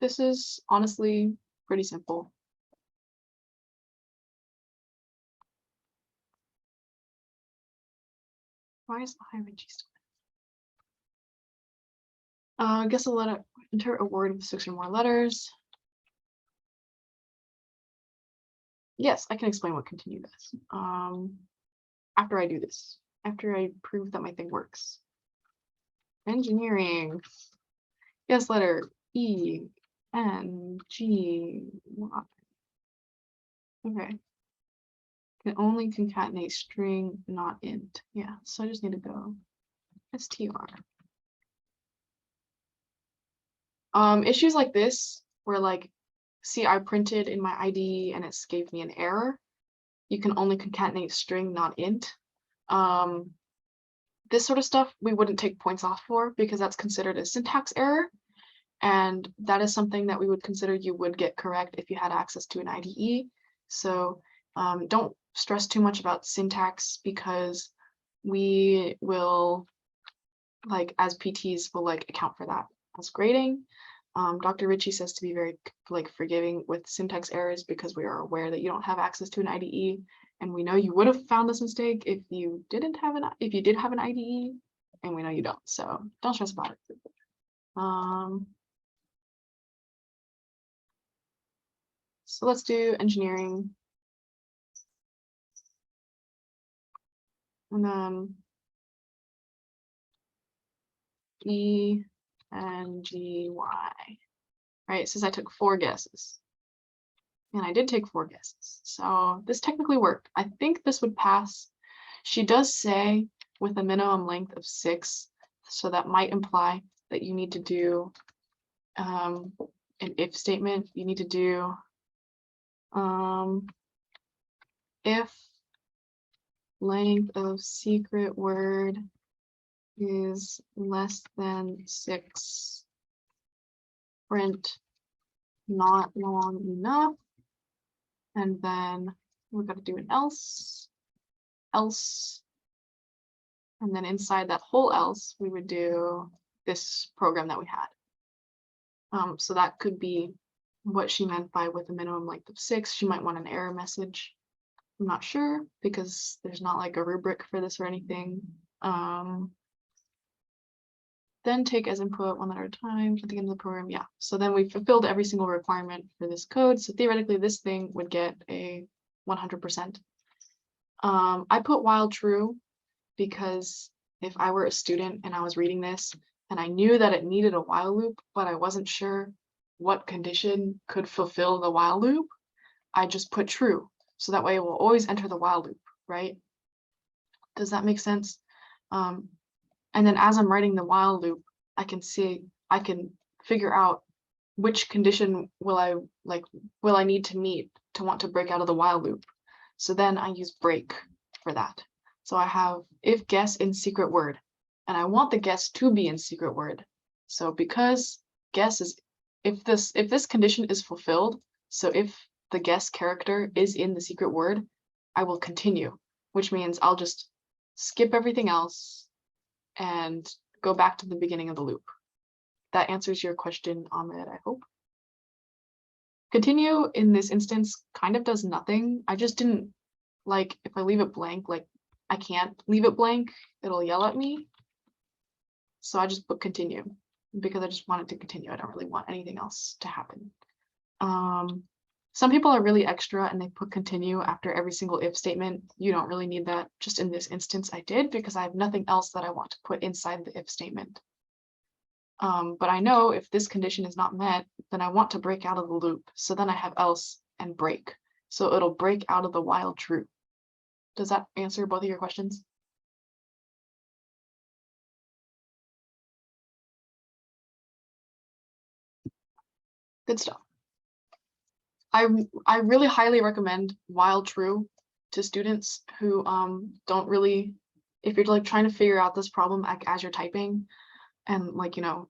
this is honestly pretty simple. Why is Richie still? Guess a letter, enter a word with 6 or more letters. Yes, I can explain what continue does. After I do this, after I prove that my thing works. Engineering. Guess letter E, N, G, Y. Okay. Can only concatenate string, not int. Yeah, so I just need to go str. Issues like this, where like, see, I printed in my IDE and it gave me an error. You can only concatenate string, not int. This sort of stuff we wouldn't take points off for because that's considered a syntax error. And that is something that we would consider you would get correct if you had access to an IDE. So don't stress too much about syntax because we will, like, as PTs, will like account for that as grading. Dr. Ritchie says to be very forgiving with syntax errors because we are aware that you don't have access to an IDE, and we know you would have found this mistake if you did have an IDE, and we know you don't. So don't stress about it. So let's do engineering. And then E and G, Y. Right, since I took 4 guesses. And I did take 4 guesses. So this technically worked. I think this would pass. She does say with a minimum length of 6. So that might imply that you need to do an if statement. You need to do if length of secret word is less than 6, print not long enough, and then we've got to do an else, and then inside that whole else we would do this program that we had. So that could be what she meant by with a minimum length of 6. She might want an error message. I'm not sure because there's not like a rubric for this or anything. Then take as input 1 letter at a time at the end of the program. Yeah, so then we fulfilled every single requirement for this code. So theoretically this thing would get a 100%. I put while true because if I were a student and I was reading this and I knew that it needed a while loop, but I wasn't sure what condition could fulfill the while loop, I just put true. So that way it will always enter the while loop, right? Does that make sense? And then as I'm writing the while loop, I can figure out which condition will I need to meet to want to break out of the while loop. So then I use break for that. So I have if guess in secret word, and I want the guess to be in secret word. So because guess is, if this condition is fulfilled, so if the guess character is in the secret word, I will continue, which means I'll just skip everything else and go back to the beginning of the loop. That answers your question, Ahmed, I hope. Continue in this instance kind of does nothing. I just didn't like, if I leave it blank, like I can't leave it blank, it'll yell at me. So I just put continue because I just want it to continue. I don't really want anything else to happen. Some people are really extra and they put continue after every single if statement. You don't really need that. Just in this instance, I did because I have nothing else that I want to put inside the if statement. But I know if this condition is not met, then I want to break out of the loop. So then I have else and break. So it'll break out of the while true. Does that answer both of your questions? Good stuff. I really highly recommend while true to students who don't really, if you're like trying to figure out this problem like as you're typing, and like, you know,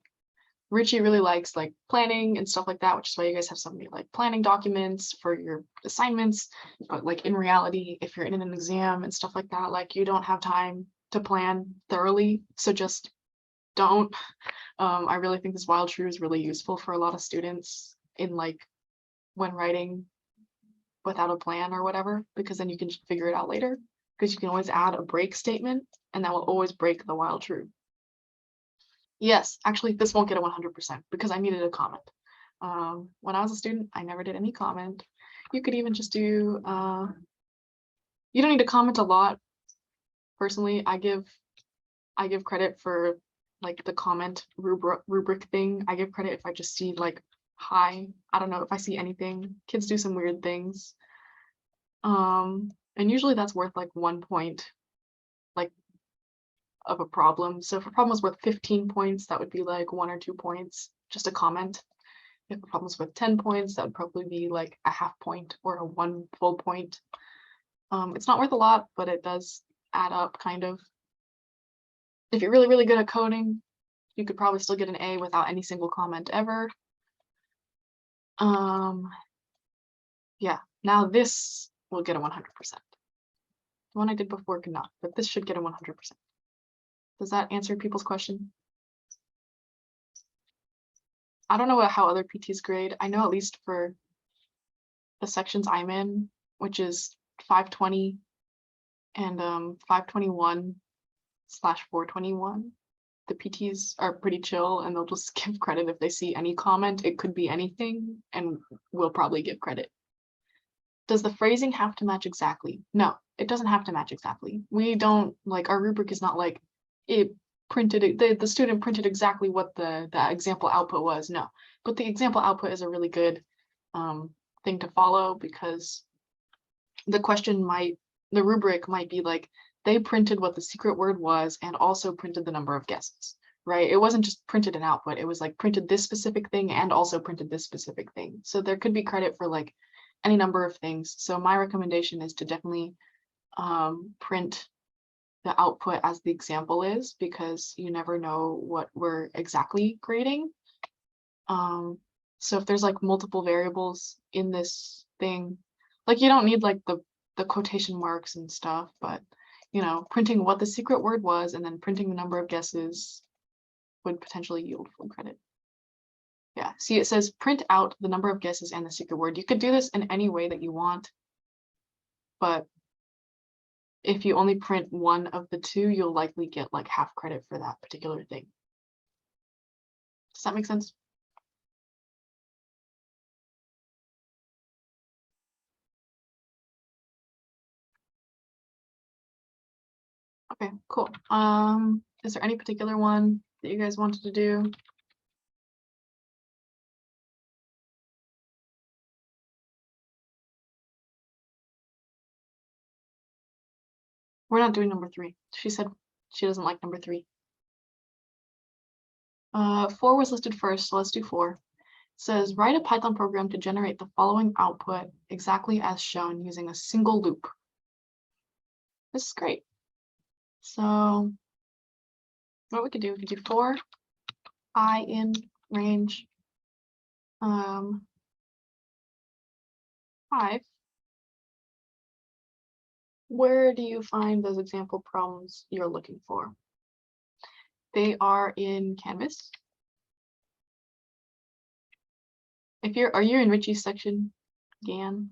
Richie really likes like planning and stuff like that, which is why you guys have so many like planning documents for your assignments. But like in reality, if you're in an exam and stuff like that, like you don't have time to plan thoroughly. So just don't. I really think this while true is really useful for a lot of students in like when writing without a plan or whatever, because then you can just figure it out later, because you can always add a break statement and that will always break the while true. Yes, actually, this won't get a 100% because I needed a comment. When I was a student, I never did any comment. You could even just do, you don't need to comment a lot. Personally, I give credit for like the comment rubric thing. I give credit if I just see like, hi, I don't know if I see anything. Kids do some weird things. And usually that's worth like 1 point, like, of a problem. So if a problem was worth 15 points, that would be like 1 or 2 points, just a comment. If a problem was worth 10 points, that would probably be like a half point or a 1 full point. It's not worth a lot, but it does add up kind of. If you're really, really good at coding, you could probably still get an A without any single comment ever. Yeah, now this will get a 100%. The one I did before could not, but this should get a 100%. Does that answer people's question? I don't know how other PTs grade. I know at least for the sections I'm in, which is 520 and 521/421, the PTs are pretty chill and they'll just give credit if they see any comment. It could be anything and we'll probably give credit. Does the phrasing have to match exactly? No, it doesn't have to match exactly. We don't, like, our rubric is not like it printed, the student printed exactly what the example output was. No, but the example output is a really good thing to follow, because the rubric might be like, they printed what the secret word was and also printed the number of guesses, right? It wasn't just printed an output. It was like printed this specific thing and also printed this specific thing. So there could be credit for like any number of things. So my recommendation is to definitely print the output as the example is, because you never know what we're exactly grading. So if there's like multiple variables in this thing, like you don't need like the quotation marks and stuff, but you know, printing what the secret word was and then printing the number of guesses would potentially yield full credit. Yeah, see, it says print out the number of guesses and the secret word. You could do this in any way that you want, but if you only print one of the two, you'll likely get like half credit for that particular thing. Does that make sense? Okay, cool. Is there any particular one that you guys wanted to do? We're not doing number 3. She said she doesn't like number 3. 4 was listed first, so let's do 4. It says, write a Python program to generate the following output exactly as shown using a single loop. This is great. So what we could do, we could do for I in range 5. Where do you find those example problems you're looking for? They are in Canvas. Are you in Richie's section, GAN?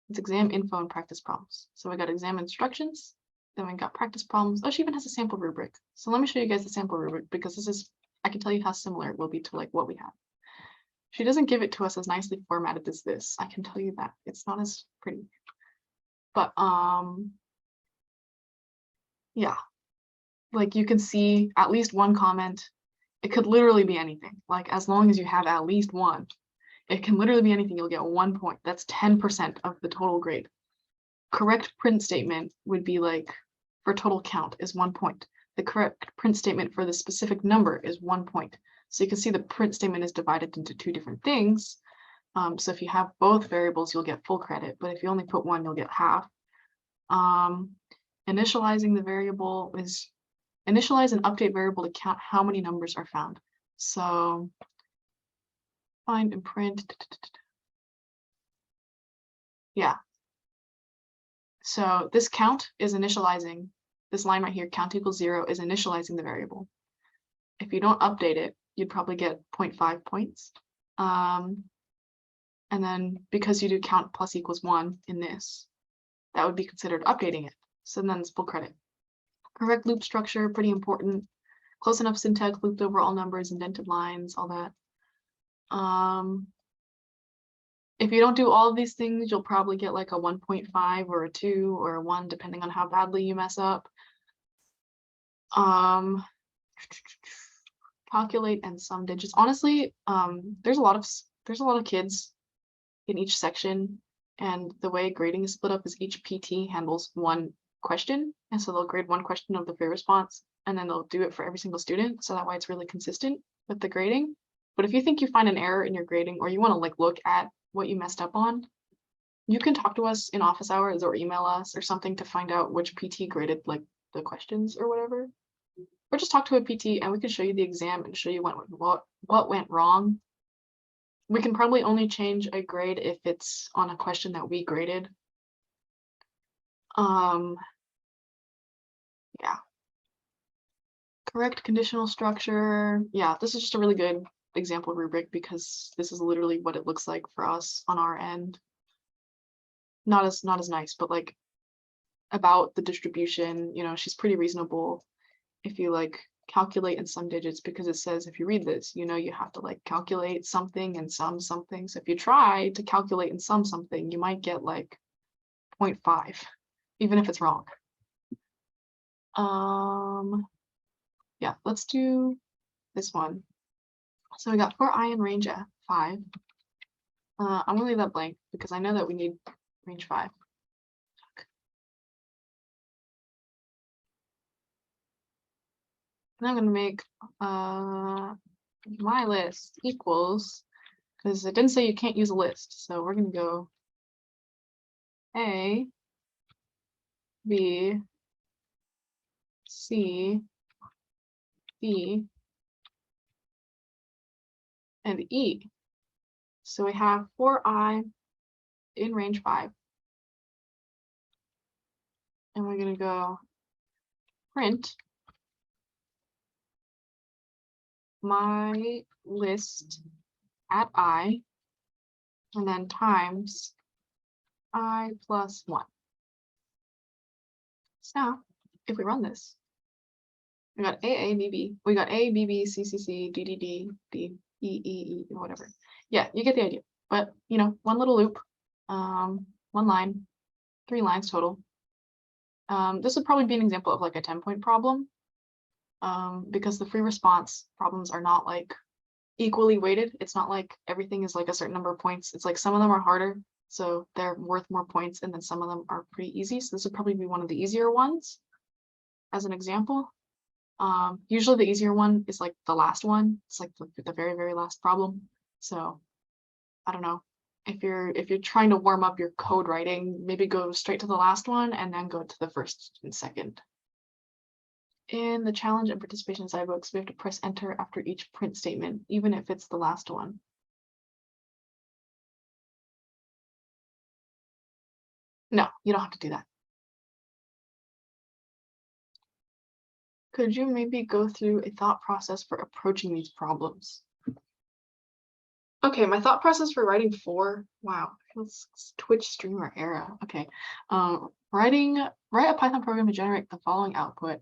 It's exam info and practice problems. So we got exam instructions, then we got practice problems. Oh, she even has a sample rubric. So let me show you guys the sample rubric because this is, I can tell you how similar it will be to like what we have. She doesn't give it to us as nicely formatted as this. I can tell you that it's not as pretty. But yeah, like you can see at least one comment. It could literally be anything. Like as long as you have at least one, it can literally be anything. You'll get 1 point. That's 10% of the total grade. Correct print statement would be like for total count is 1 point. The correct print statement for the specific number is 1 point. So you can see the print statement is divided into 2 different things. So if you have both variables, you'll get full credit, but if you only put one, you'll get half. Initializing the variable is initialize and update variable to count how many numbers are found. So find and print. Yeah. So this count is initializing, this line right here, count equals 0 is initializing the variable. If you don't update it, you'd probably get 0.5 points. And then because you do count plus equals 1 in this, that would be considered updating it. So then it's full credit. Correct loop structure, pretty important. Close enough syntax, looped over all numbers, indented lines, all that. If you don't do all of these things, you'll probably get like a 1.5 or a 2 or a 1, depending on how badly you mess up. Calculate and sum digits. Honestly, there's a lot of kids in each section, and the way grading is split up is each PT handles 1 question, and so they'll grade 1 question of the free response, and then they'll do it for every single student, so that way it's really consistent with the grading. But if you think you find an error in your grading, or you want to like look at what you messed up on, you can talk to us in office hours or email us or something to find out which PT graded like the questions or whatever. Or just talk to a PT and we can show you the exam and show you what went wrong. We can probably only change a grade if it's on a question that we graded. Yeah. Correct conditional structure. Yeah, this is just a really good example rubric because this is literally what it looks like for us on our end. Not as nice, but like about the distribution, you know, she's pretty reasonable if you like calculate in sum digits, because it says if you read this, you know, you have to like calculate something and sum something. So if you try to calculate and sum something, you might get like 0.5, even if it's wrong. Yeah, let's do this one. So we got for I in range 5. I'm gonna leave that blank because I know that we need range 5. And I'm gonna make my list equals, because it didn't say you can't use a list, so we're gonna go A, B, C, D, and E. So we have for I in range 5. And we're gonna go print my list at I, and then times I plus 1. So now, if we run this, we got A, B, B. We got A, B, B, C, C, C, D, D, D, D, E, E, E, whatever. Yeah, you get the idea. But, you know, one little loop, 1 line, 3 lines total. This would probably be an example of like a 10-point problem, because the free response problems are not like equally weighted. It's not like everything is like a certain number of points. It's like some of them are harder, So they're worth more points, and then some of them are pretty easy. So this would probably be one of the easier ones as an example. Usually the easier one is like the last one. It's like the very, very last problem. So I don't know. If you're trying to warm up your code writing, maybe go straight to the last one and then go to the first and second. In the challenge and participation sidebooks, we have to press enter after each print statement, even if it's the last one. No, you don't have to do that. Could you maybe go through a thought process for approaching these problems? Okay, my thought process for writing 4. Wow, it's Twitch streamer era. Okay, write a Python program to generate the following output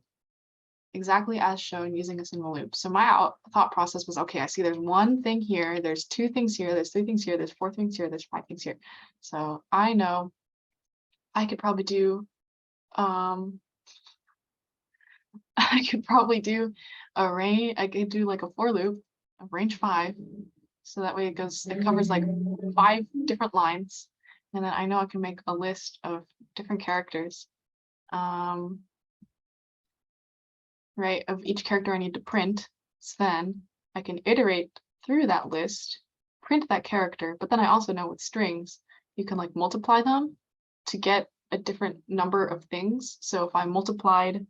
exactly as shown using a single loop. So my thought process was, okay, I see there's 1 thing here, there's 2 things here, there's 3 things here, there's 4 things here, there's 5 things here. So I know I could probably do I could probably do a range. I could do like a for loop of range 5. So that way it covers like 5 different lines. And then I know I can make a list of different characters. Right, of each character I need to print. So then I can iterate through that list, print that character, but then I also know with strings, you can like multiply them to get a different number of things. So if I multiplied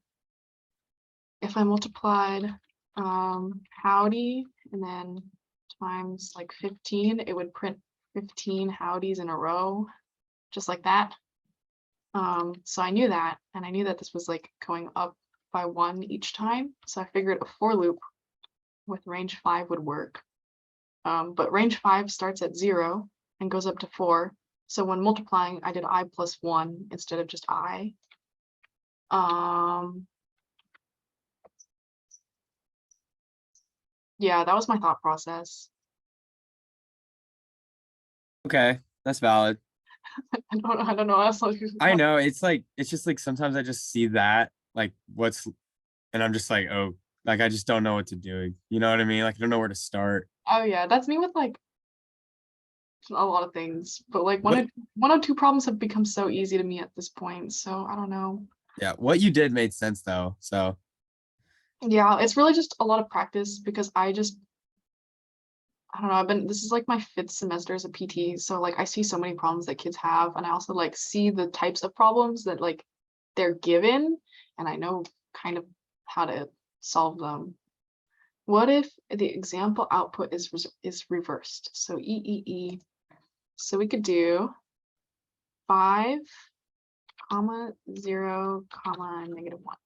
howdy and then times like 15, it would print 15 howdies in a row, just like that. So I knew that, and I knew that this was like going up by 1 each time. So I figured a for loop with range 5 would work. But range 5 starts at 0 and goes up to 4. So when multiplying, I did I plus 1 instead of just I. Yeah, that was my thought process. Okay, that's valid. I don't know. I know it's just like sometimes I just see that like and I'm just like, oh, like I just don't know what to do. You know what I mean? Like I don't know where to start. Oh yeah, that's me with like a lot of things, but like one or two problems have become so easy to me at this point. So I don't know. Yeah, what you did made sense though. So Yeah, it's really just a lot of practice because I don't know, this is like my 5th semester as a PT. So like I see so many problems that kids have, and I also like see the types of problems that like they're given, and I know kind of how to solve them. What if the example output is reversed? So E. So we could do 5, 0, -1.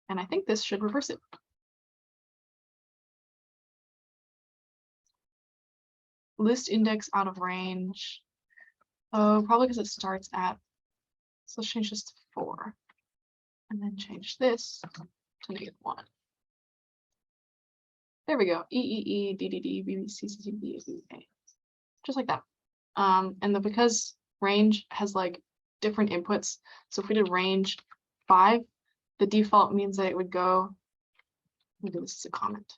And I think this should reverse it. List index out of range. Oh, probably because it starts at, so let's change this to 4. And then change this to -1. There we go. E, DDD, BBC, CCD, A. Just like that. And then because range has like different inputs, so if we did range 5, the default means that it would go, let me do this as a comment.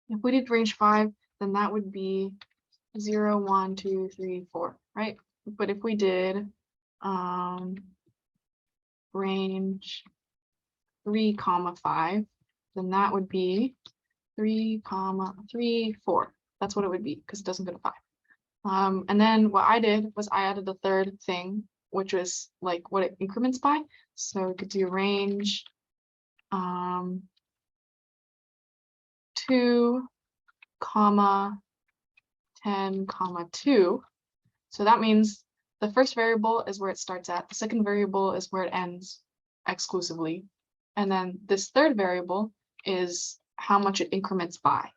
If we did range 5, then that would be 0, 1, 2, 3, 4, right? But if we did range 3, 5, then that would be 3, 3, 4. That's what it would be because it doesn't go to 5. And then what I did was I added the third thing, which was like what it increments by. So we could do range 2, 10, 2. So that means the first variable is where it starts at, the second variable is where it ends exclusively. And then this third variable is how much it increments by.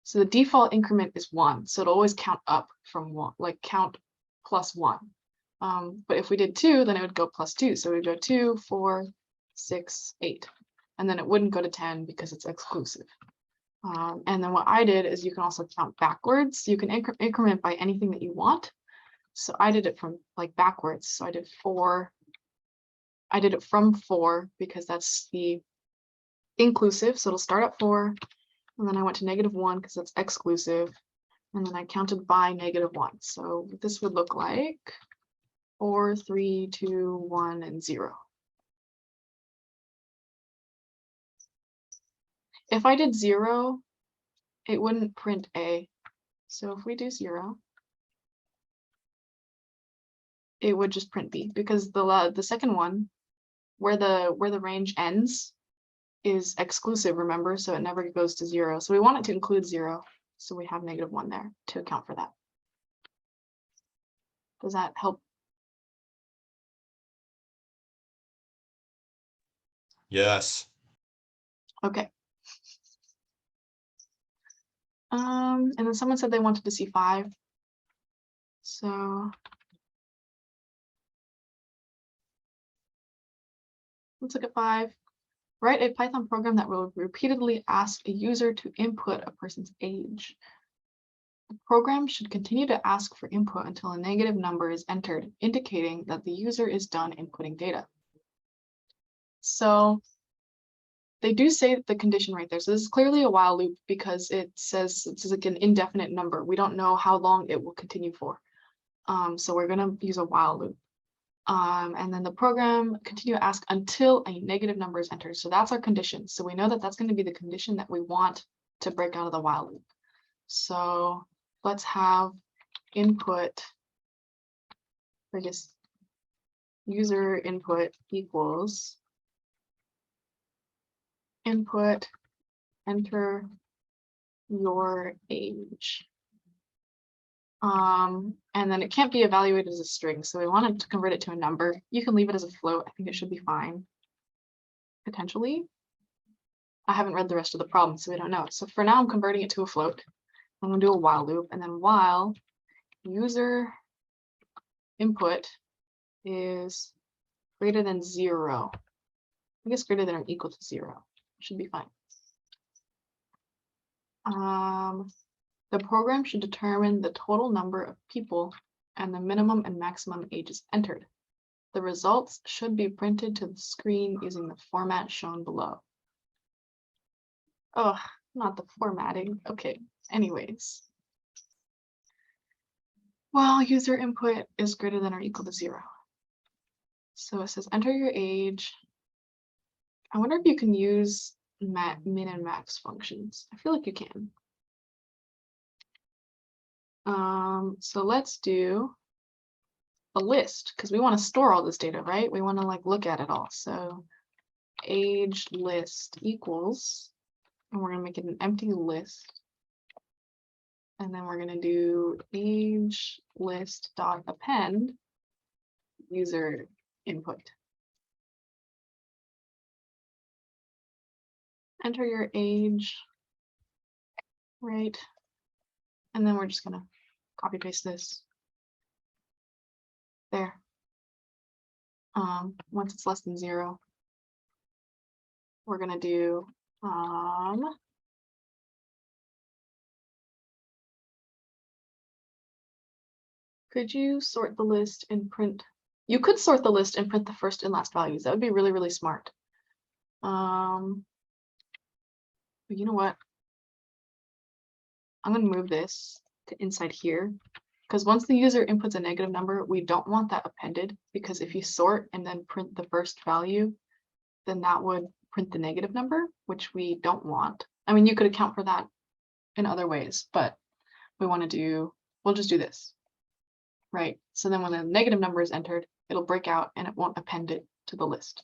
So the default increment is 1. So it'll always count up from 1, like count plus 1. But if we did 2, then it would go plus 2. So we'd go 2, 4, 6, 8. And then it wouldn't go to 10 because it's exclusive. And then what I did is you can also count backwards. You can increment by anything that you want. So I did it from like backwards. So I did 4. I did it from 4 because that's the inclusive. So it'll start at 4. And then I went to -1 because that's exclusive. And then I counted by -1. So this would look like 4, 3, 2, 1, and 0. If I did 0, it wouldn't print A. So if we do 0, it would just print B, because the second one, where the range ends, is exclusive, remember? So it never goes to 0. So we want it to include 0. So we have -1 there to account for that. Does that help? Yes. Okay. And then someone said they wanted to see 5. So let's look at 5. Write a Python program that will repeatedly ask a user to input a person's age. The program should continue to ask for input until a negative number is entered, indicating that the user is done inputting data. So they do say the condition right there. So this is clearly a while loop because it says it's like an indefinite number. We don't know how long it will continue for. So we're gonna use a while loop. And then the program continue to ask until a negative number is entered. So that's our condition. So we know that that's going to be the condition that we want to break out of the while loop. So let's have input, I guess, user input equals input, enter your age. And then it can't be evaluated as a string. So we wanted to convert it to a number. You can leave it as a float. I think it should be fine. Potentially. I haven't read the rest of the problem, so we don't know. So for now, I'm converting it to a float. I'm gonna do a while loop, and then while user input is greater than 0. I guess greater than or equal to 0. Should be fine. The program should determine the total number of people and the minimum and maximum ages entered. The results should be printed to the screen using the format shown below. Oh, not the formatting. Okay, anyways. Well, user input is greater than or equal to 0. So it says enter your age. I wonder if you can use min and max functions. I feel like you can. So let's do a list because we want to store all this data, right? We want to like look at it all. So age list equals, and we're gonna make it an empty list. And then we're gonna do age list dot append user input. Enter your age, right? And then we're just gonna copy paste this there. Once it's less than 0, we're gonna do could you sort the list and print? You could sort the list and print the first and last values. That would be really, really smart. But you know what? I'm gonna move this to inside here because once the user inputs a negative number, we don't want that appended because if you sort and then print the first value, then that would print the negative number, which we don't want. I mean, you could account for that in other ways, but we want to do, we'll just do this, right? So then when the negative number is entered, it'll break out and it won't append it to the list.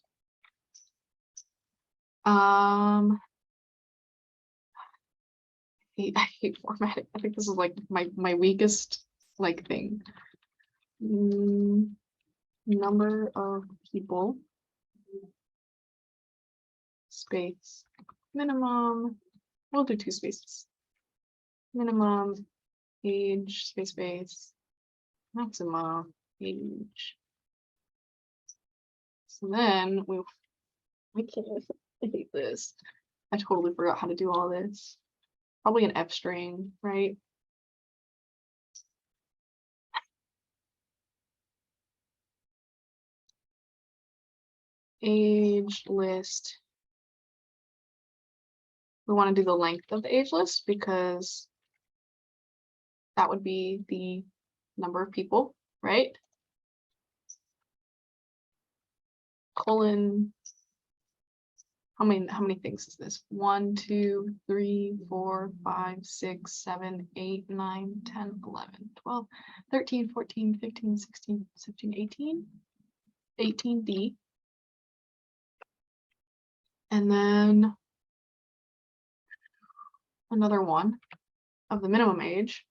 I hate formatting. I think this is like my weakest like thing. Number of people, space, minimum, we'll do 2 spaces. Minimum, age, space, maximum, age. So then I can't, I hate this. I totally forgot how to do all this. Probably an F string, right? Age list. We want to do the length of the age list because that would be the number of people, right? Colon, how many things is this? 1, 2, 3, 4, 5, 6, 7, 8, 9, 10, 11, 12, 13, 14, 15, 16, 17, 18. 18D. And then another one of the minimum age.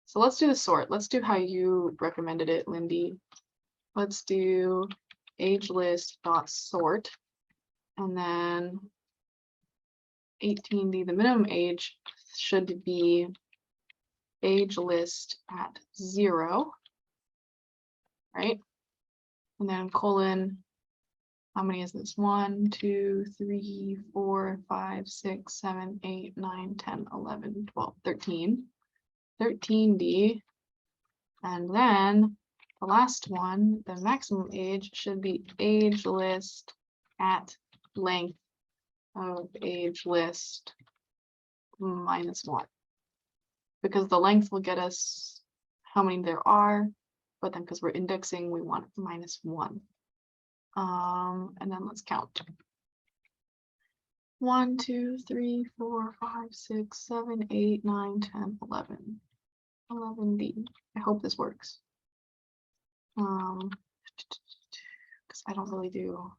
So let's do the sort. Let's do how you recommended it, Lindy. Let's do age list dot sort. And then 18D, the minimum age should be age list at 0, right? And then colon, how many is this? 1, 2, 3, 4, 5, 6, 7, 8, 9, 10, 11, 12, 13. 13D. And then the last one, the maximum age should be age list at length of age list -1. Because the length will get us how many there are, but then because we're indexing, we want -1. And then let's count. 1, 2, 3, 4, 5, 6, 7, 8, 9, 10, 11. 11D. I hope this works. Because I don't really do.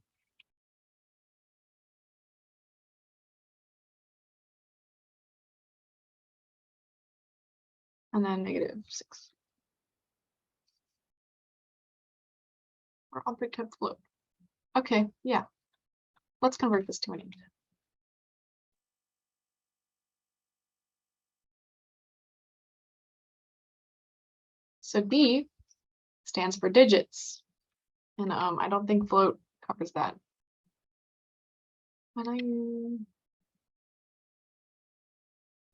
And then -6. Or object type float. Okay, yeah. Let's convert this to an int. So D stands for digits. And I don't think float covers that. But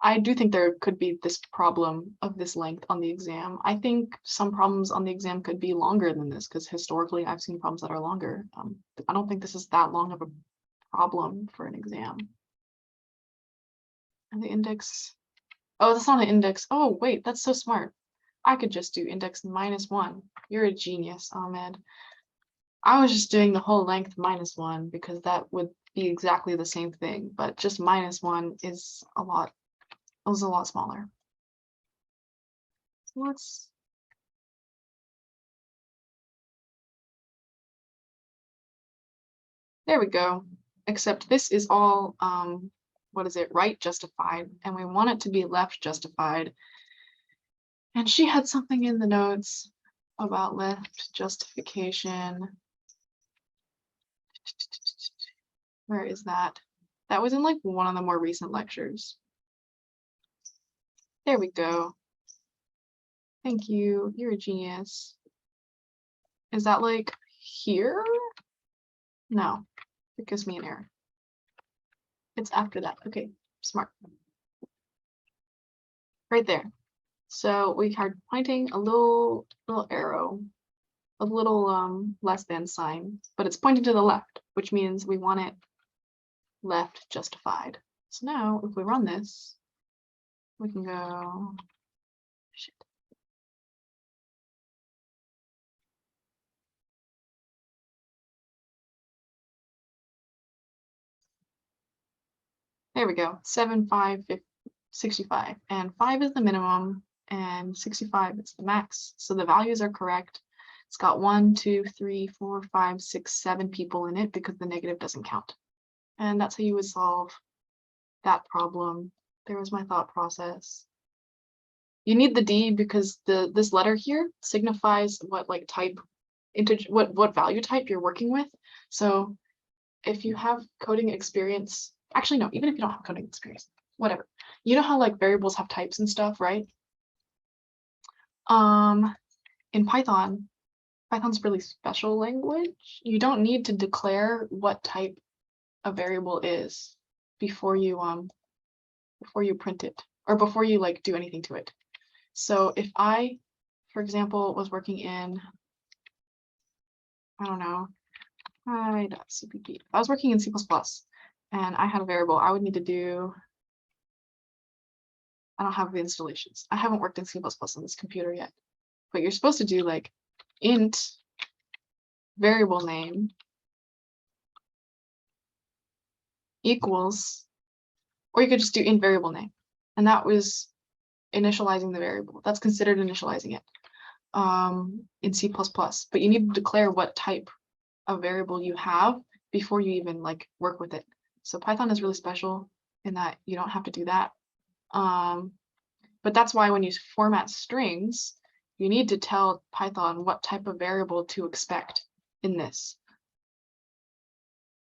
I do think there could be this problem of this length on the exam. I think some problems on the exam could be longer than this because historically I've seen problems that are longer. I don't think this is that long of a problem for an exam. And the index, oh, that's not an index. Oh, wait, that's so smart. I could just do index -1. You're a genius, Ahmed. I was just doing the whole length -1 because that would be exactly the same thing, but just -1 is a lot smaller. So there we go. Except this is all, what is it, right justified, and we want it to be left justified. And she had something in the notes about left justification. Where is that? That was in like one of the more recent lectures. There we go. Thank you. You're a genius. Is that like here? No, it gives me an error. It's after that. Okay, smart. Right there. So we are pointing a little arrow, a little less than sign, but it's pointing to the left, which means we want it left justified. So now if we run this, we can go, shit. There we go, 7, 5, 65, and 5 is the minimum, and 65 is the max. So the values are correct. It's got 1, 2, 3, 4, 5, 6, 7 people in it because the negative doesn't count. And that's how you would solve that problem. There was my thought process. You need the D because this letter here signifies what like type, integer, what value type you're working with. So if you have coding experience, actually no, even if you don't have coding experience, whatever. You know how like variables have types and stuff, right? In Python, Python's a really special language. You don't need to declare what type a variable is before you print it or before you like do anything to it. So if I, for example, was working in, I don't know, i.cpp. If I was working in C++ and I had a variable, I would need to do I don't have the installations. I haven't worked in C++ on this computer yet. But you're supposed to do like int variable name equals, or you could just do int variable name. And that was initializing the variable. That's considered initializing it in C++. But you need to declare what type of variable you have before you even like work with it. So Python is really special in that you don't have to do that. But that's why when you format strings, you need to tell Python what type of variable to expect in this.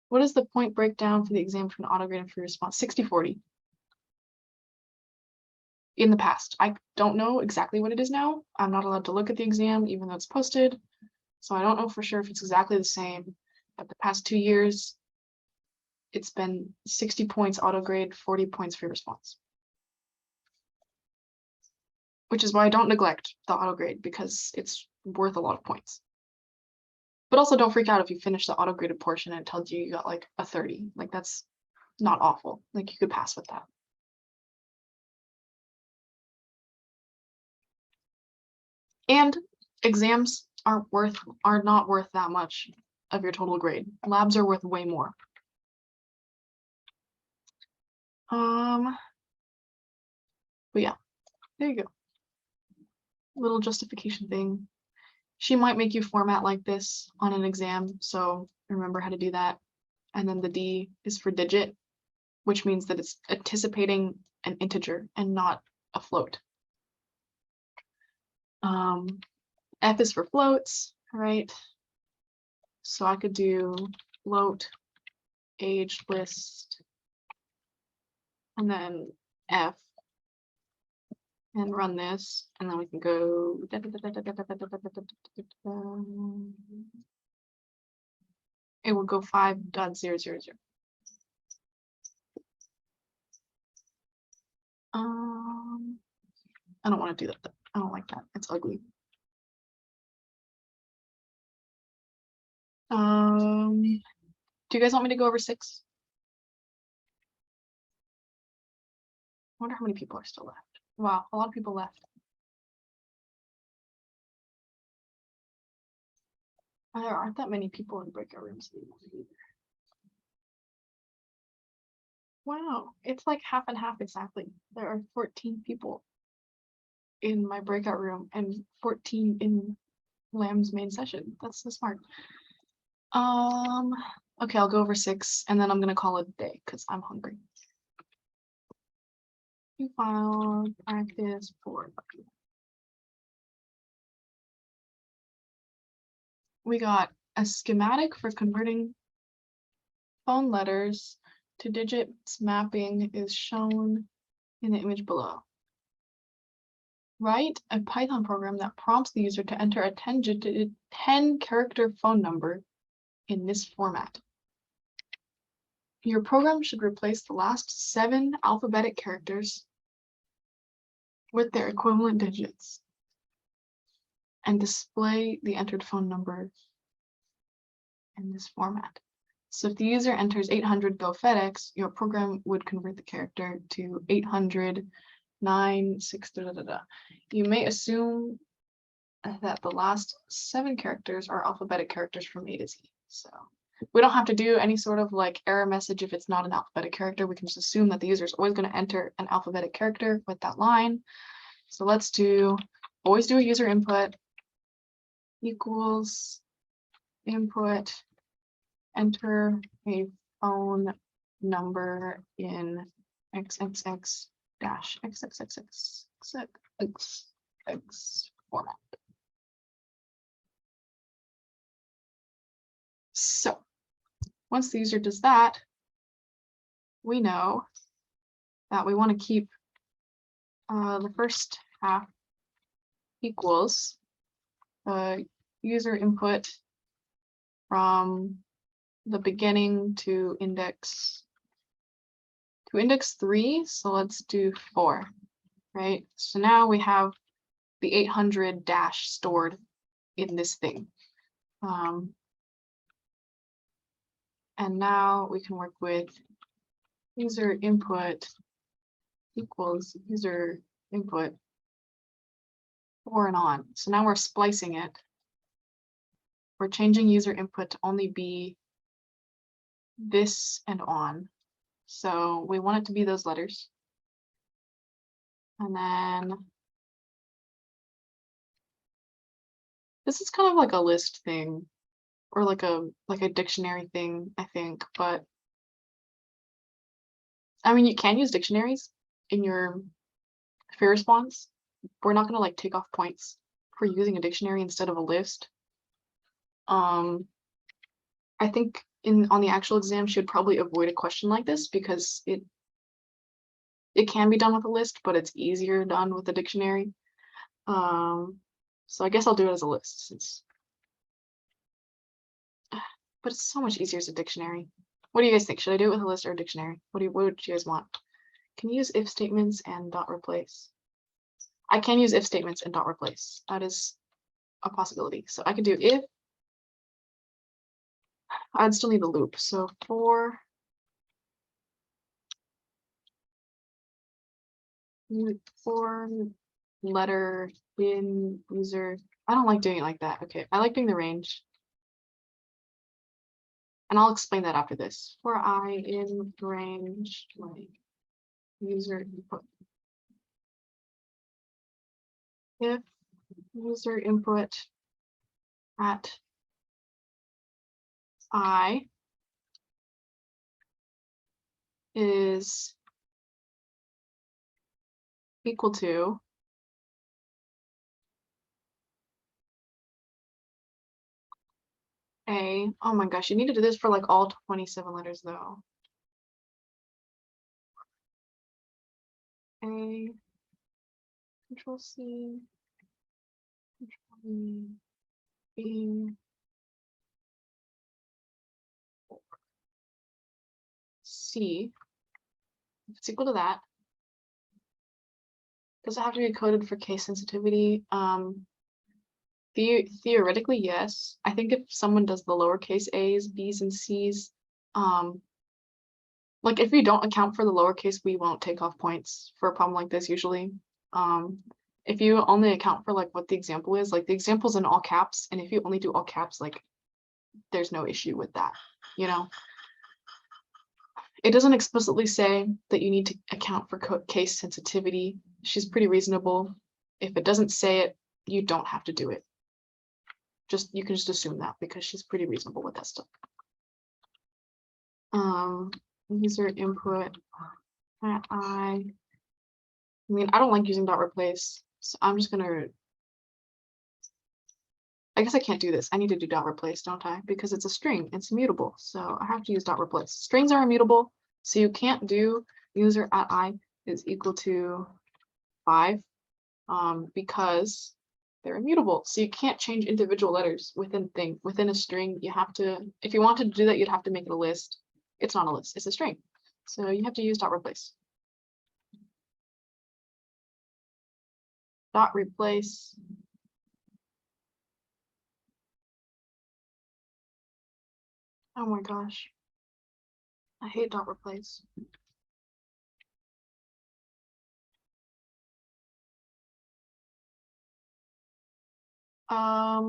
What is the point breakdown for the exam between autograde and free response? 60-40. In the past, I don't know exactly what it is now. I'm not allowed to look at the exam, even though it's posted. So I don't know for sure if it's exactly the same. But the past 2 years, it's been 60 points autograde, 40 points free response. Which is why I don't neglect the autograde, because it's worth a lot of points. But also don't freak out if you finish the auto-graded portion and it tells you got like a 30. Like that's not awful. Like you could pass with that. And exams are not worth that much of your total grade. Labs are worth way more. But yeah, there you go. Little justification thing. She might make you format like this on an exam, so remember how to do that. And then the D is for digit, which means that it's anticipating an integer and not a float. F is for floats, right? So I could do float age list and then F and run this, and then we can go it will go 5.000. I don't want to do that though. I don't like that. It's ugly. Do you guys want me to go over 6? I wonder how many people are still left. Wow, a lot of people left. There aren't that many people in breakout rooms anymore either. Wow, it's like half and half exactly. There are 14 people in my breakout room and 14 in Lamb's main session. That's so smart. Okay, I'll go over 6 and then I'm gonna call it a day because I'm hungry. New file practice 4. We got a schematic for converting phone letters to digits. Mapping is shown in the image below. Write a Python program that prompts the user to enter a 10-character phone number in this format. Your program should replace the last 7 alphabetic characters with their equivalent digits and display the entered phone number in this format. So if the user enters 800 Go FedEx, your program would convert the character to 800 96 . You may assume that the last 7 characters are alphabetic characters from A to Z. So we don't have to do any sort of like error message if it's not an alphabetic character. We can just assume that the user is always going to enter an alphabetic character with that line. So let's always do a user input equals input, enter a phone number in XXX dash XXXX format. So once the user does that, we know that we want to keep the first half equals user input from the beginning to index 3. So let's do 4, right? So now we have the 800 dash stored in this thing. And now we can work with user input equals user input 4 and on. So now we're splicing it. We're changing user input to only be this and on. So we want it to be those letters. And then this is kind of like a list thing or like a dictionary thing, I think, but I mean, you can use dictionaries in your fear response. We're not going to like take off points for using a dictionary instead of a list. I think on the actual exam, she would probably avoid a question like this because it can be done with a list, but it's easier done with a dictionary. So I guess I'll do it as a list since, but it's so much easier as a dictionary. What do you guys think? Should I do it with a list or a dictionary? What would you guys want? Can you use if statements and dot replace? I can use if statements and dot replace. That is a possibility. So I could do if. I'd still need the loop. So for letter in user. I don't like doing it like that. Okay, I like doing the range. And I'll explain that after this. For I in range like user input. If user input at I is equal to A. Oh my gosh, you need to do this for like all 27 letters though. A, Control C, Control E, B, C. If it's equal to that, does it have to be coded for case sensitivity? Theoretically, yes. I think if someone does the lowercase a's, b's, and c's, like if you don't account for the lowercase, we won't take off points for a problem like this usually. If you only account for like what the example is, like the example's in all caps, and if you only do all caps, like there's no issue with that, you know? It doesn't explicitly say that you need to account for case sensitivity. She's pretty reasonable. If it doesn't say it, you don't have to do it. You can just assume that because she's pretty reasonable with that stuff. User input at I mean, I don't like using dot replace, so I'm just gonna, I guess I can't do this. I need to do dot replace, don't I? Because it's a string, it's immutable. So I have to use dot replace. Strings are immutable, so you can't do user at I is equal to 5 because they're immutable. So you can't change individual letters within a string. You have to, if you wanted to do that, you'd have to make it a list. It's not a list, it's a string. So you have to use dot replace. Dot replace. Oh my gosh. I hate dot replace. I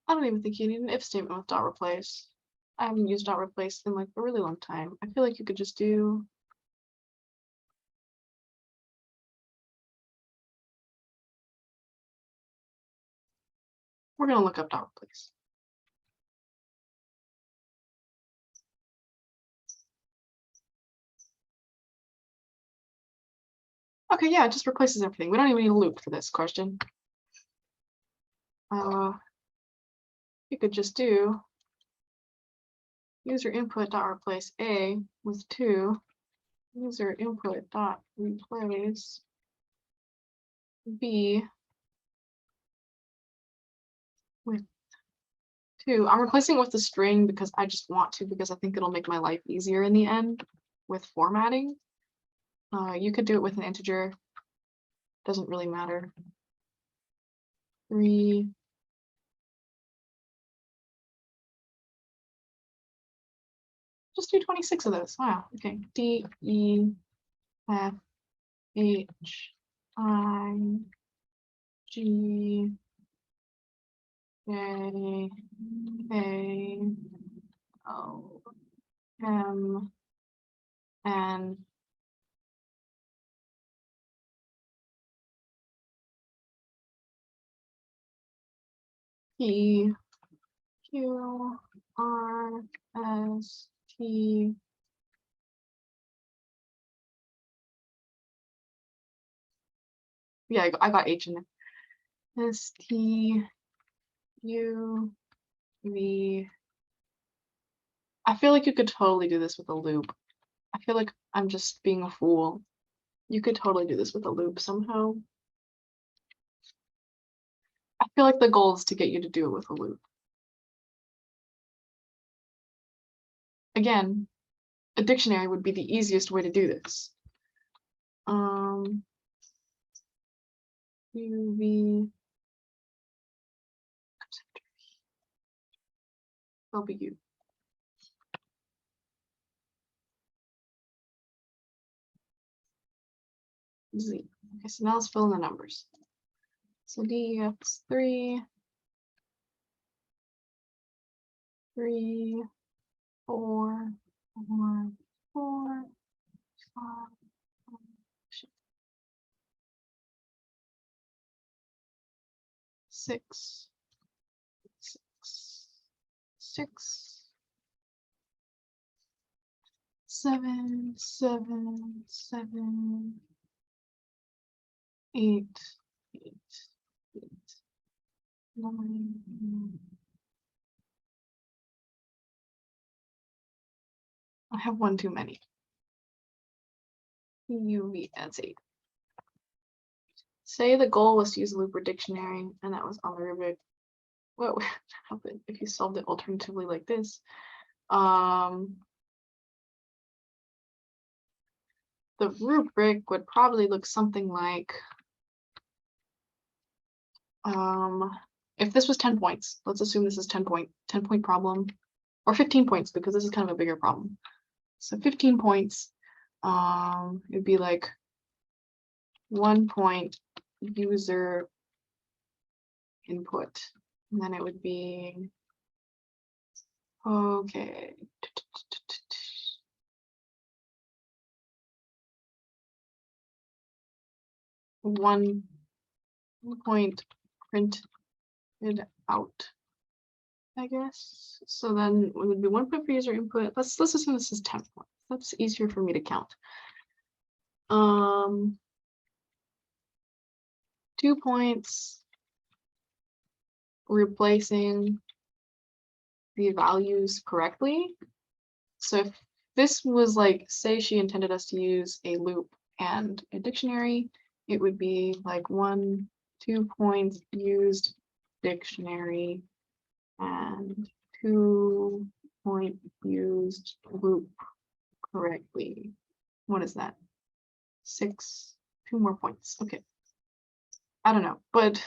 don't even think you need an if statement with dot replace. I haven't used dot replace in like a really long time. I feel like you could just do. We're gonna look up dot replace. Okay, yeah, it just replaces everything. We don't even need a loop for this question. You could just do user input dot replace A with 2, user input dot replace B with 2. I'm replacing it with the string because I just want to, because I think it'll make my life easier in the end with formatting. You could do it with an integer. Doesn't really matter. 3. Just do 26 of those. Wow. Okay. D, E, F, H, I, G, J, K, O, M, N, P, Q, R, S, T, yeah, I got H in there. S, T, U, V. I feel like you could totally do this with a loop. I feel like I'm just being a fool. You could totally do this with a loop somehow. I feel like the goal is to get you to do it with a loop. Again, a dictionary would be the easiest way to do this. UV W Z. Okay, so now let's fill in the numbers. So DEF is 3, 3, 4, 4, 4, 5, 6, 6, 6, 7, 7, 7, 8, 8, 8, 9, 9. I have one too many. UV adds 8. Say the goal was to use a loop or dictionary, and that was on the rubric. What would happen if you solved it alternatively like this? The rubric would probably look something like, if this was 10 points, let's assume this is 10 point problem, or 15 points, because this is kind of a bigger problem. So 15 points, it'd be like 1 point user input, and then it would be, okay. One point printed out, I guess. So then it would be 1 point for user input. Let's assume this is 10 points. That's easier for me to count. 2 points replacing the values correctly. So if this was like, say she intended us to use a loop and a dictionary, it would be like 1, 2 points used dictionary and 2 point used loop correctly. What is that? 6, 2 more points. Okay. I don't know, but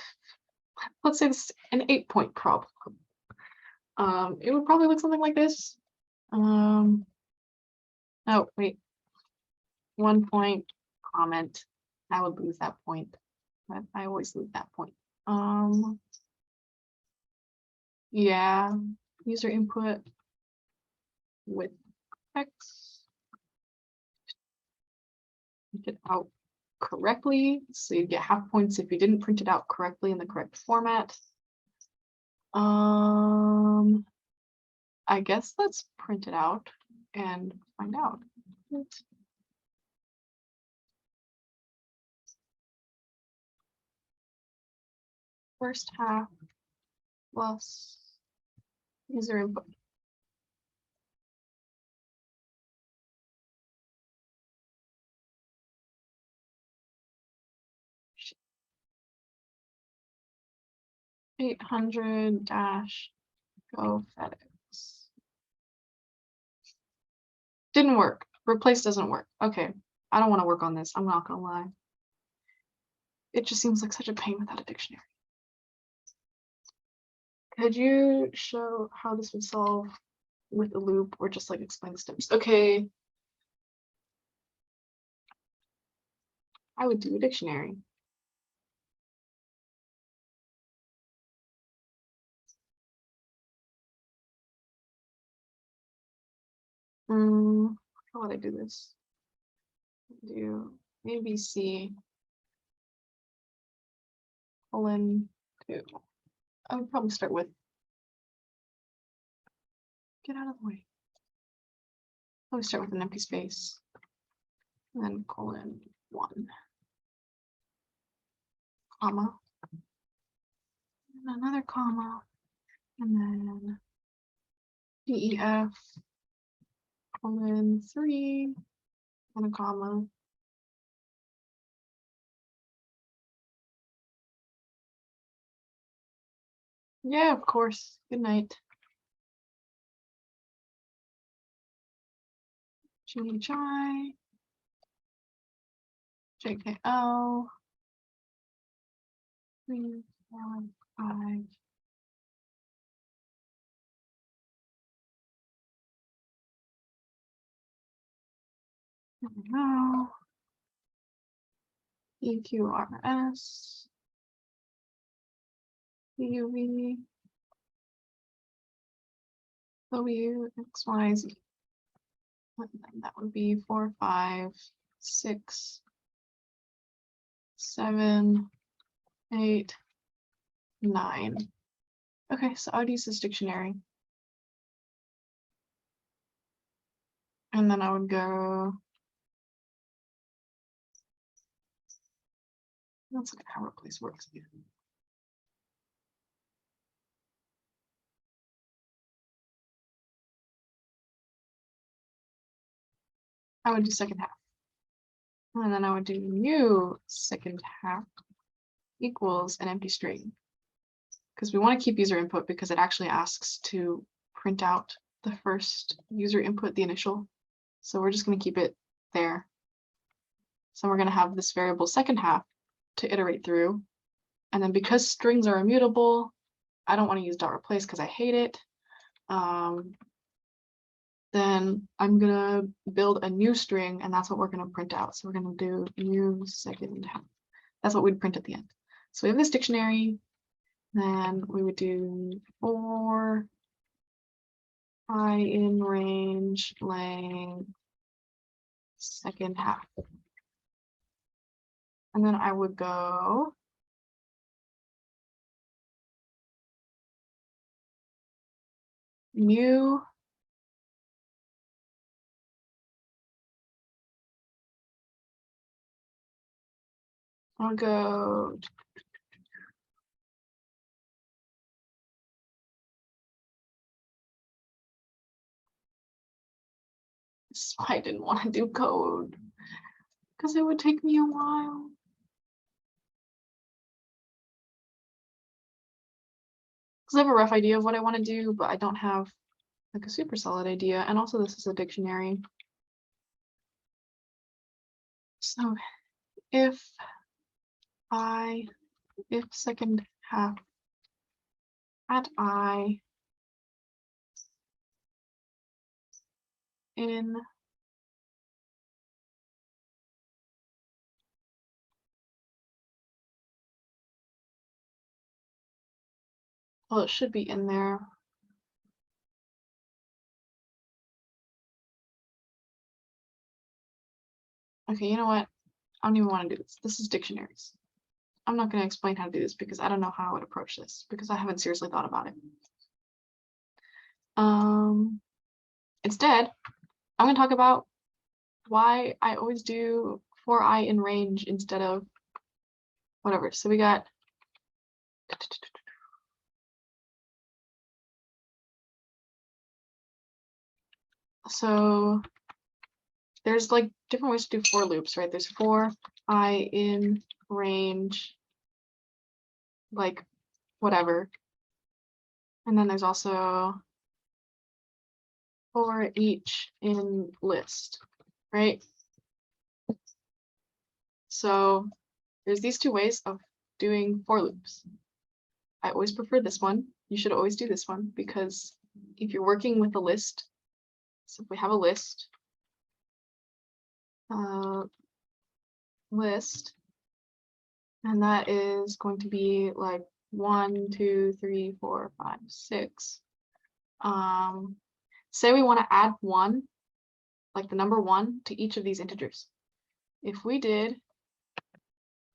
let's say this is an 8-point problem. It would probably look something like this. Oh, wait. 1 point comment. I would lose that point, but I always lose that point. Yeah, user input with text. Print it out correctly, so you get half points if you didn't print it out correctly in the correct format. I guess let's print it out and find out. First half plus user input. $800 - FedEx. Didn't work. Replace doesn't work. Okay, I don't want to work on this. I'm not gonna lie. It just seems like such a pain without a dictionary. Could you show how this would solve with a loop or just like explain the steps. Okay. I would do a dictionary. How would I do this? Do ABC colon 2. I would probably start with, get out of the way. Probably start with an empty space. And then colon 1. Comma. And another comma. And then DEF colon 3 and a comma. Yeah, of course. Good night. GHI. JKL. 3, 4, 5. There we go. EQRS. PUV. WXYZ. That would be 4, 5, 6, 7, 8, 9. Okay, so I would use this dictionary. And then I would go. Let's look at how replace works again. I would do second half. And then I would do new second half equals an empty string. Because we want to keep user input because it actually asks to print out the first user input, the initial. So we're just going to keep it there. So we're going to have this variable second half to iterate through. And then because strings are immutable, I don't want to use dot replace because I hate it. Then I'm gonna build a new string and that's what we're gonna print out. So we're gonna do new second half. That's what we'd print at the end. So we have this dictionary, then we would do for I in range length second half. And then I would go new I'll go this is why I didn't want to do code because it would take me a while. Because I have a rough idea of what I want to do, but I don't have like a super solid idea. And also this is a dictionary. So if second half at I in well, it should be in there. Okay, you know what? I don't even want to do this. This is dictionaries. I'm not going to explain how to do this because I don't know how I would approach this because I haven't seriously thought about it. Instead, I'm going to talk about why I always do for I in range instead of whatever. So we got so there's like different ways to do for loops, right? There's for I in range, like whatever. And then there's also for each in list, right? So there's these two ways of doing for loops. I always prefer this one. You should always do this one because if you're working with a list, so if we have a list, and that is going to be like 1, 2, 3, 4, 5, 6. Say we want to add 1, like the number 1 to each of these integers. If we did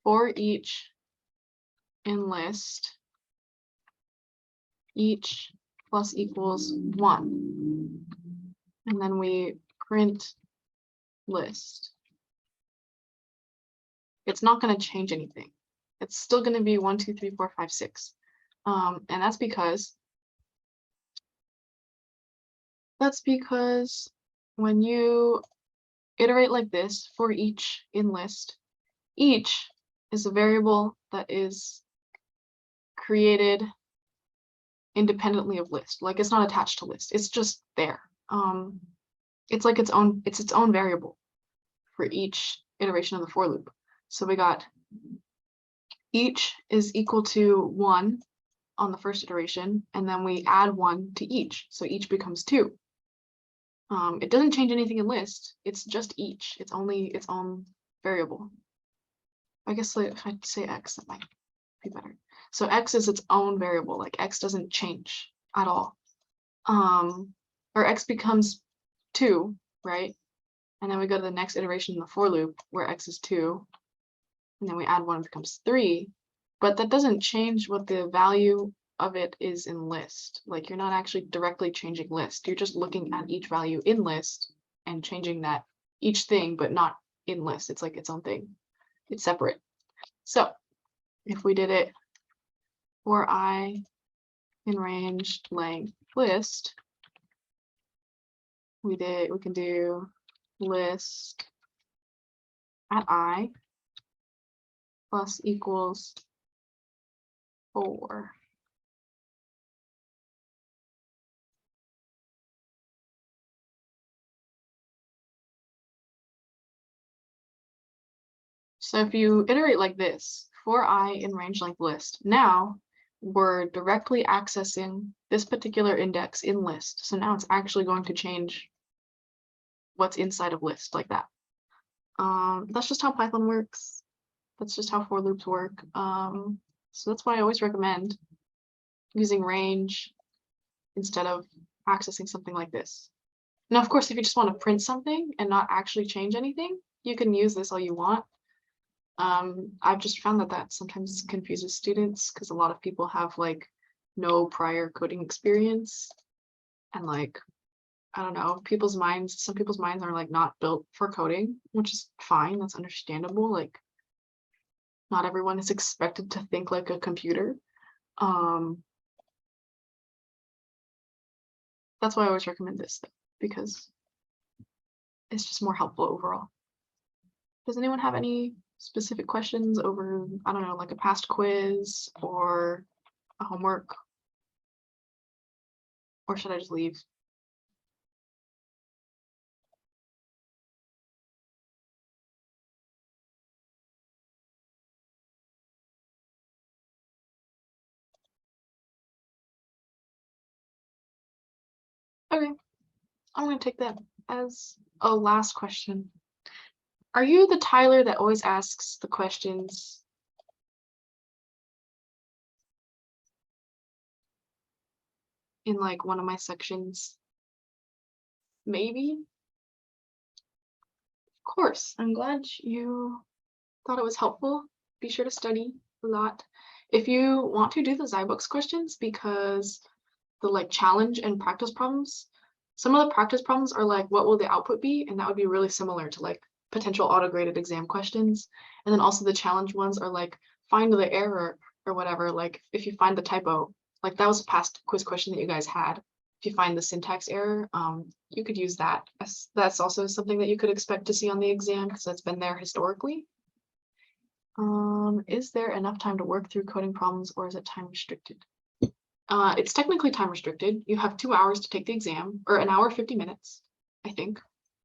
for each in list, each plus equals 1, and then we print list, it's not going to change anything. It's still going to be 1, 2, 3, 4, 5, 6. And that's because when you iterate like this for each in list, each is a variable that is created independently of list. Like it's not attached to list. It's just there. It's like its own variable for each iteration of the for loop. So we got each is equal to 1 on the first iteration, and then we add 1 to each. So each becomes 2. It doesn't change anything in list. It's just each. It's only its own variable. I guess like, if I say x, that might be better. So x is its own variable. Like x doesn't change at all. Or x becomes 2, right? And then we go to the next iteration in the for loop where x is 2. And then we add 1, it becomes 3. But that doesn't change what the value of it is in list. Like you're not actually directly changing list. You're just looking at each value in list and changing that each thing, but not in list. It's like its own thing. It's separate. So if we did it for I in range length list, we can do list at I plus equals 4. So if you iterate like this, for I in range length list, now we're directly accessing this particular index in list. So now it's actually going to change what's inside of list like that. That's just how Python works. That's just how for loops work. So that's why I always recommend using range instead of accessing something like this. Now, of course, if you just want to print something and not actually change anything, you can use this all you want. I've just found that sometimes confuses students because a lot of people have like no prior coding experience, and like, I don't know, some people's minds are like not built for coding, which is fine. That's understandable. Like not everyone is expected to think like a computer. That's why I always recommend this because it's just more helpful overall. Does anyone have any specific questions over, I don't know, like a past quiz or a homework? Or should I just leave? Okay, I'm gonna take that as a last question. Are you the Tyler that always asks the questions in like one of my sections? Maybe? Of course, I'm glad you thought it was helpful. Be sure to study a lot. If you want to do the Zybooks questions, because the like challenge and practice problems, some of the practice problems are like, what will the output be? And that would be really similar to like potential auto-graded exam questions. And then also the challenge ones are like, find the error or whatever. Like if you find the typo, like that was a past quiz question that you guys had. If you find the syntax error, you could use that. That's also something that you could expect to see on the exam because that's been there historically. Is there enough time to work through coding problems or is it time restricted? It's technically time restricted. You have 2 hours to take the exam, or an hour, 50 minutes, I think.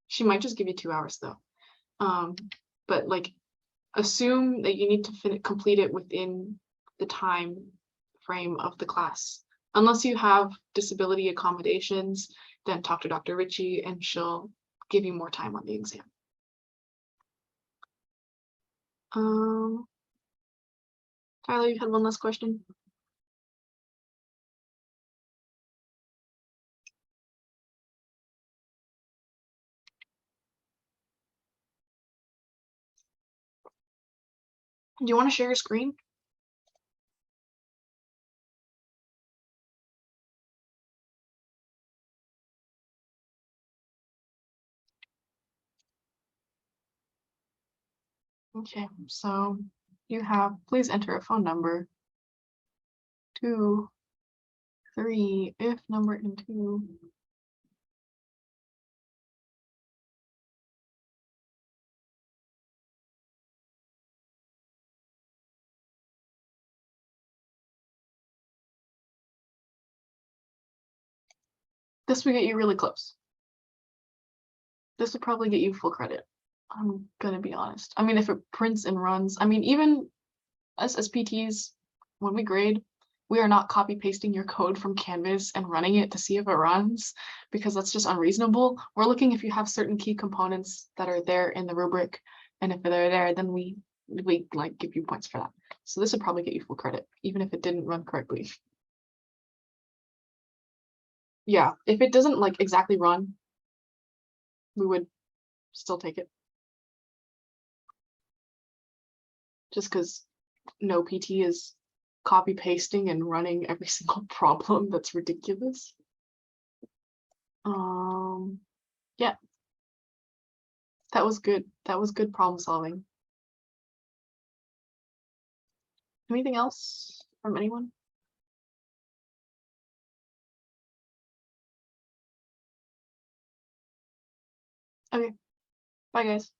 She might just give you 2 hours though. But like, assume that you need to complete it within the time frame of the class. Unless you have disability accommodations, then talk to Dr. Ritchie and she'll give you more time on the exam. Tyler, you had one last question? Do you want to share your screen? Okay, so you have, please enter a phone number. 2, 3, if number in 2. This would get you really close. This would probably get you full credit. I'm gonna be honest. I mean, if it prints and runs, I mean, even us as PTs, when we grade, we are not copy pasting your code from Canvas and running it to see if it runs, because that's just unreasonable. We're looking if you have certain key components that are there in the rubric, and if they're there, then we like give you points for that. So this would probably get you full credit, even if it didn't run correctly. Yeah, if it doesn't like exactly run, we would still take it. Just because no PT is copy pasting and running every single problem. That's ridiculous. Yeah, that was good. That was good problem solving. Anything else from anyone? Okay, bye guys.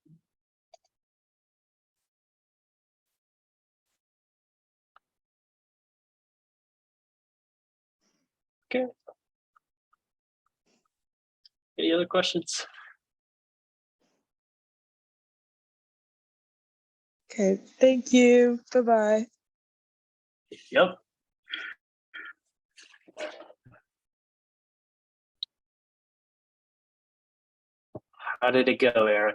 Okay. Any other questions? Okay, thank you. Bye-bye. Yep. How did it go, Eric?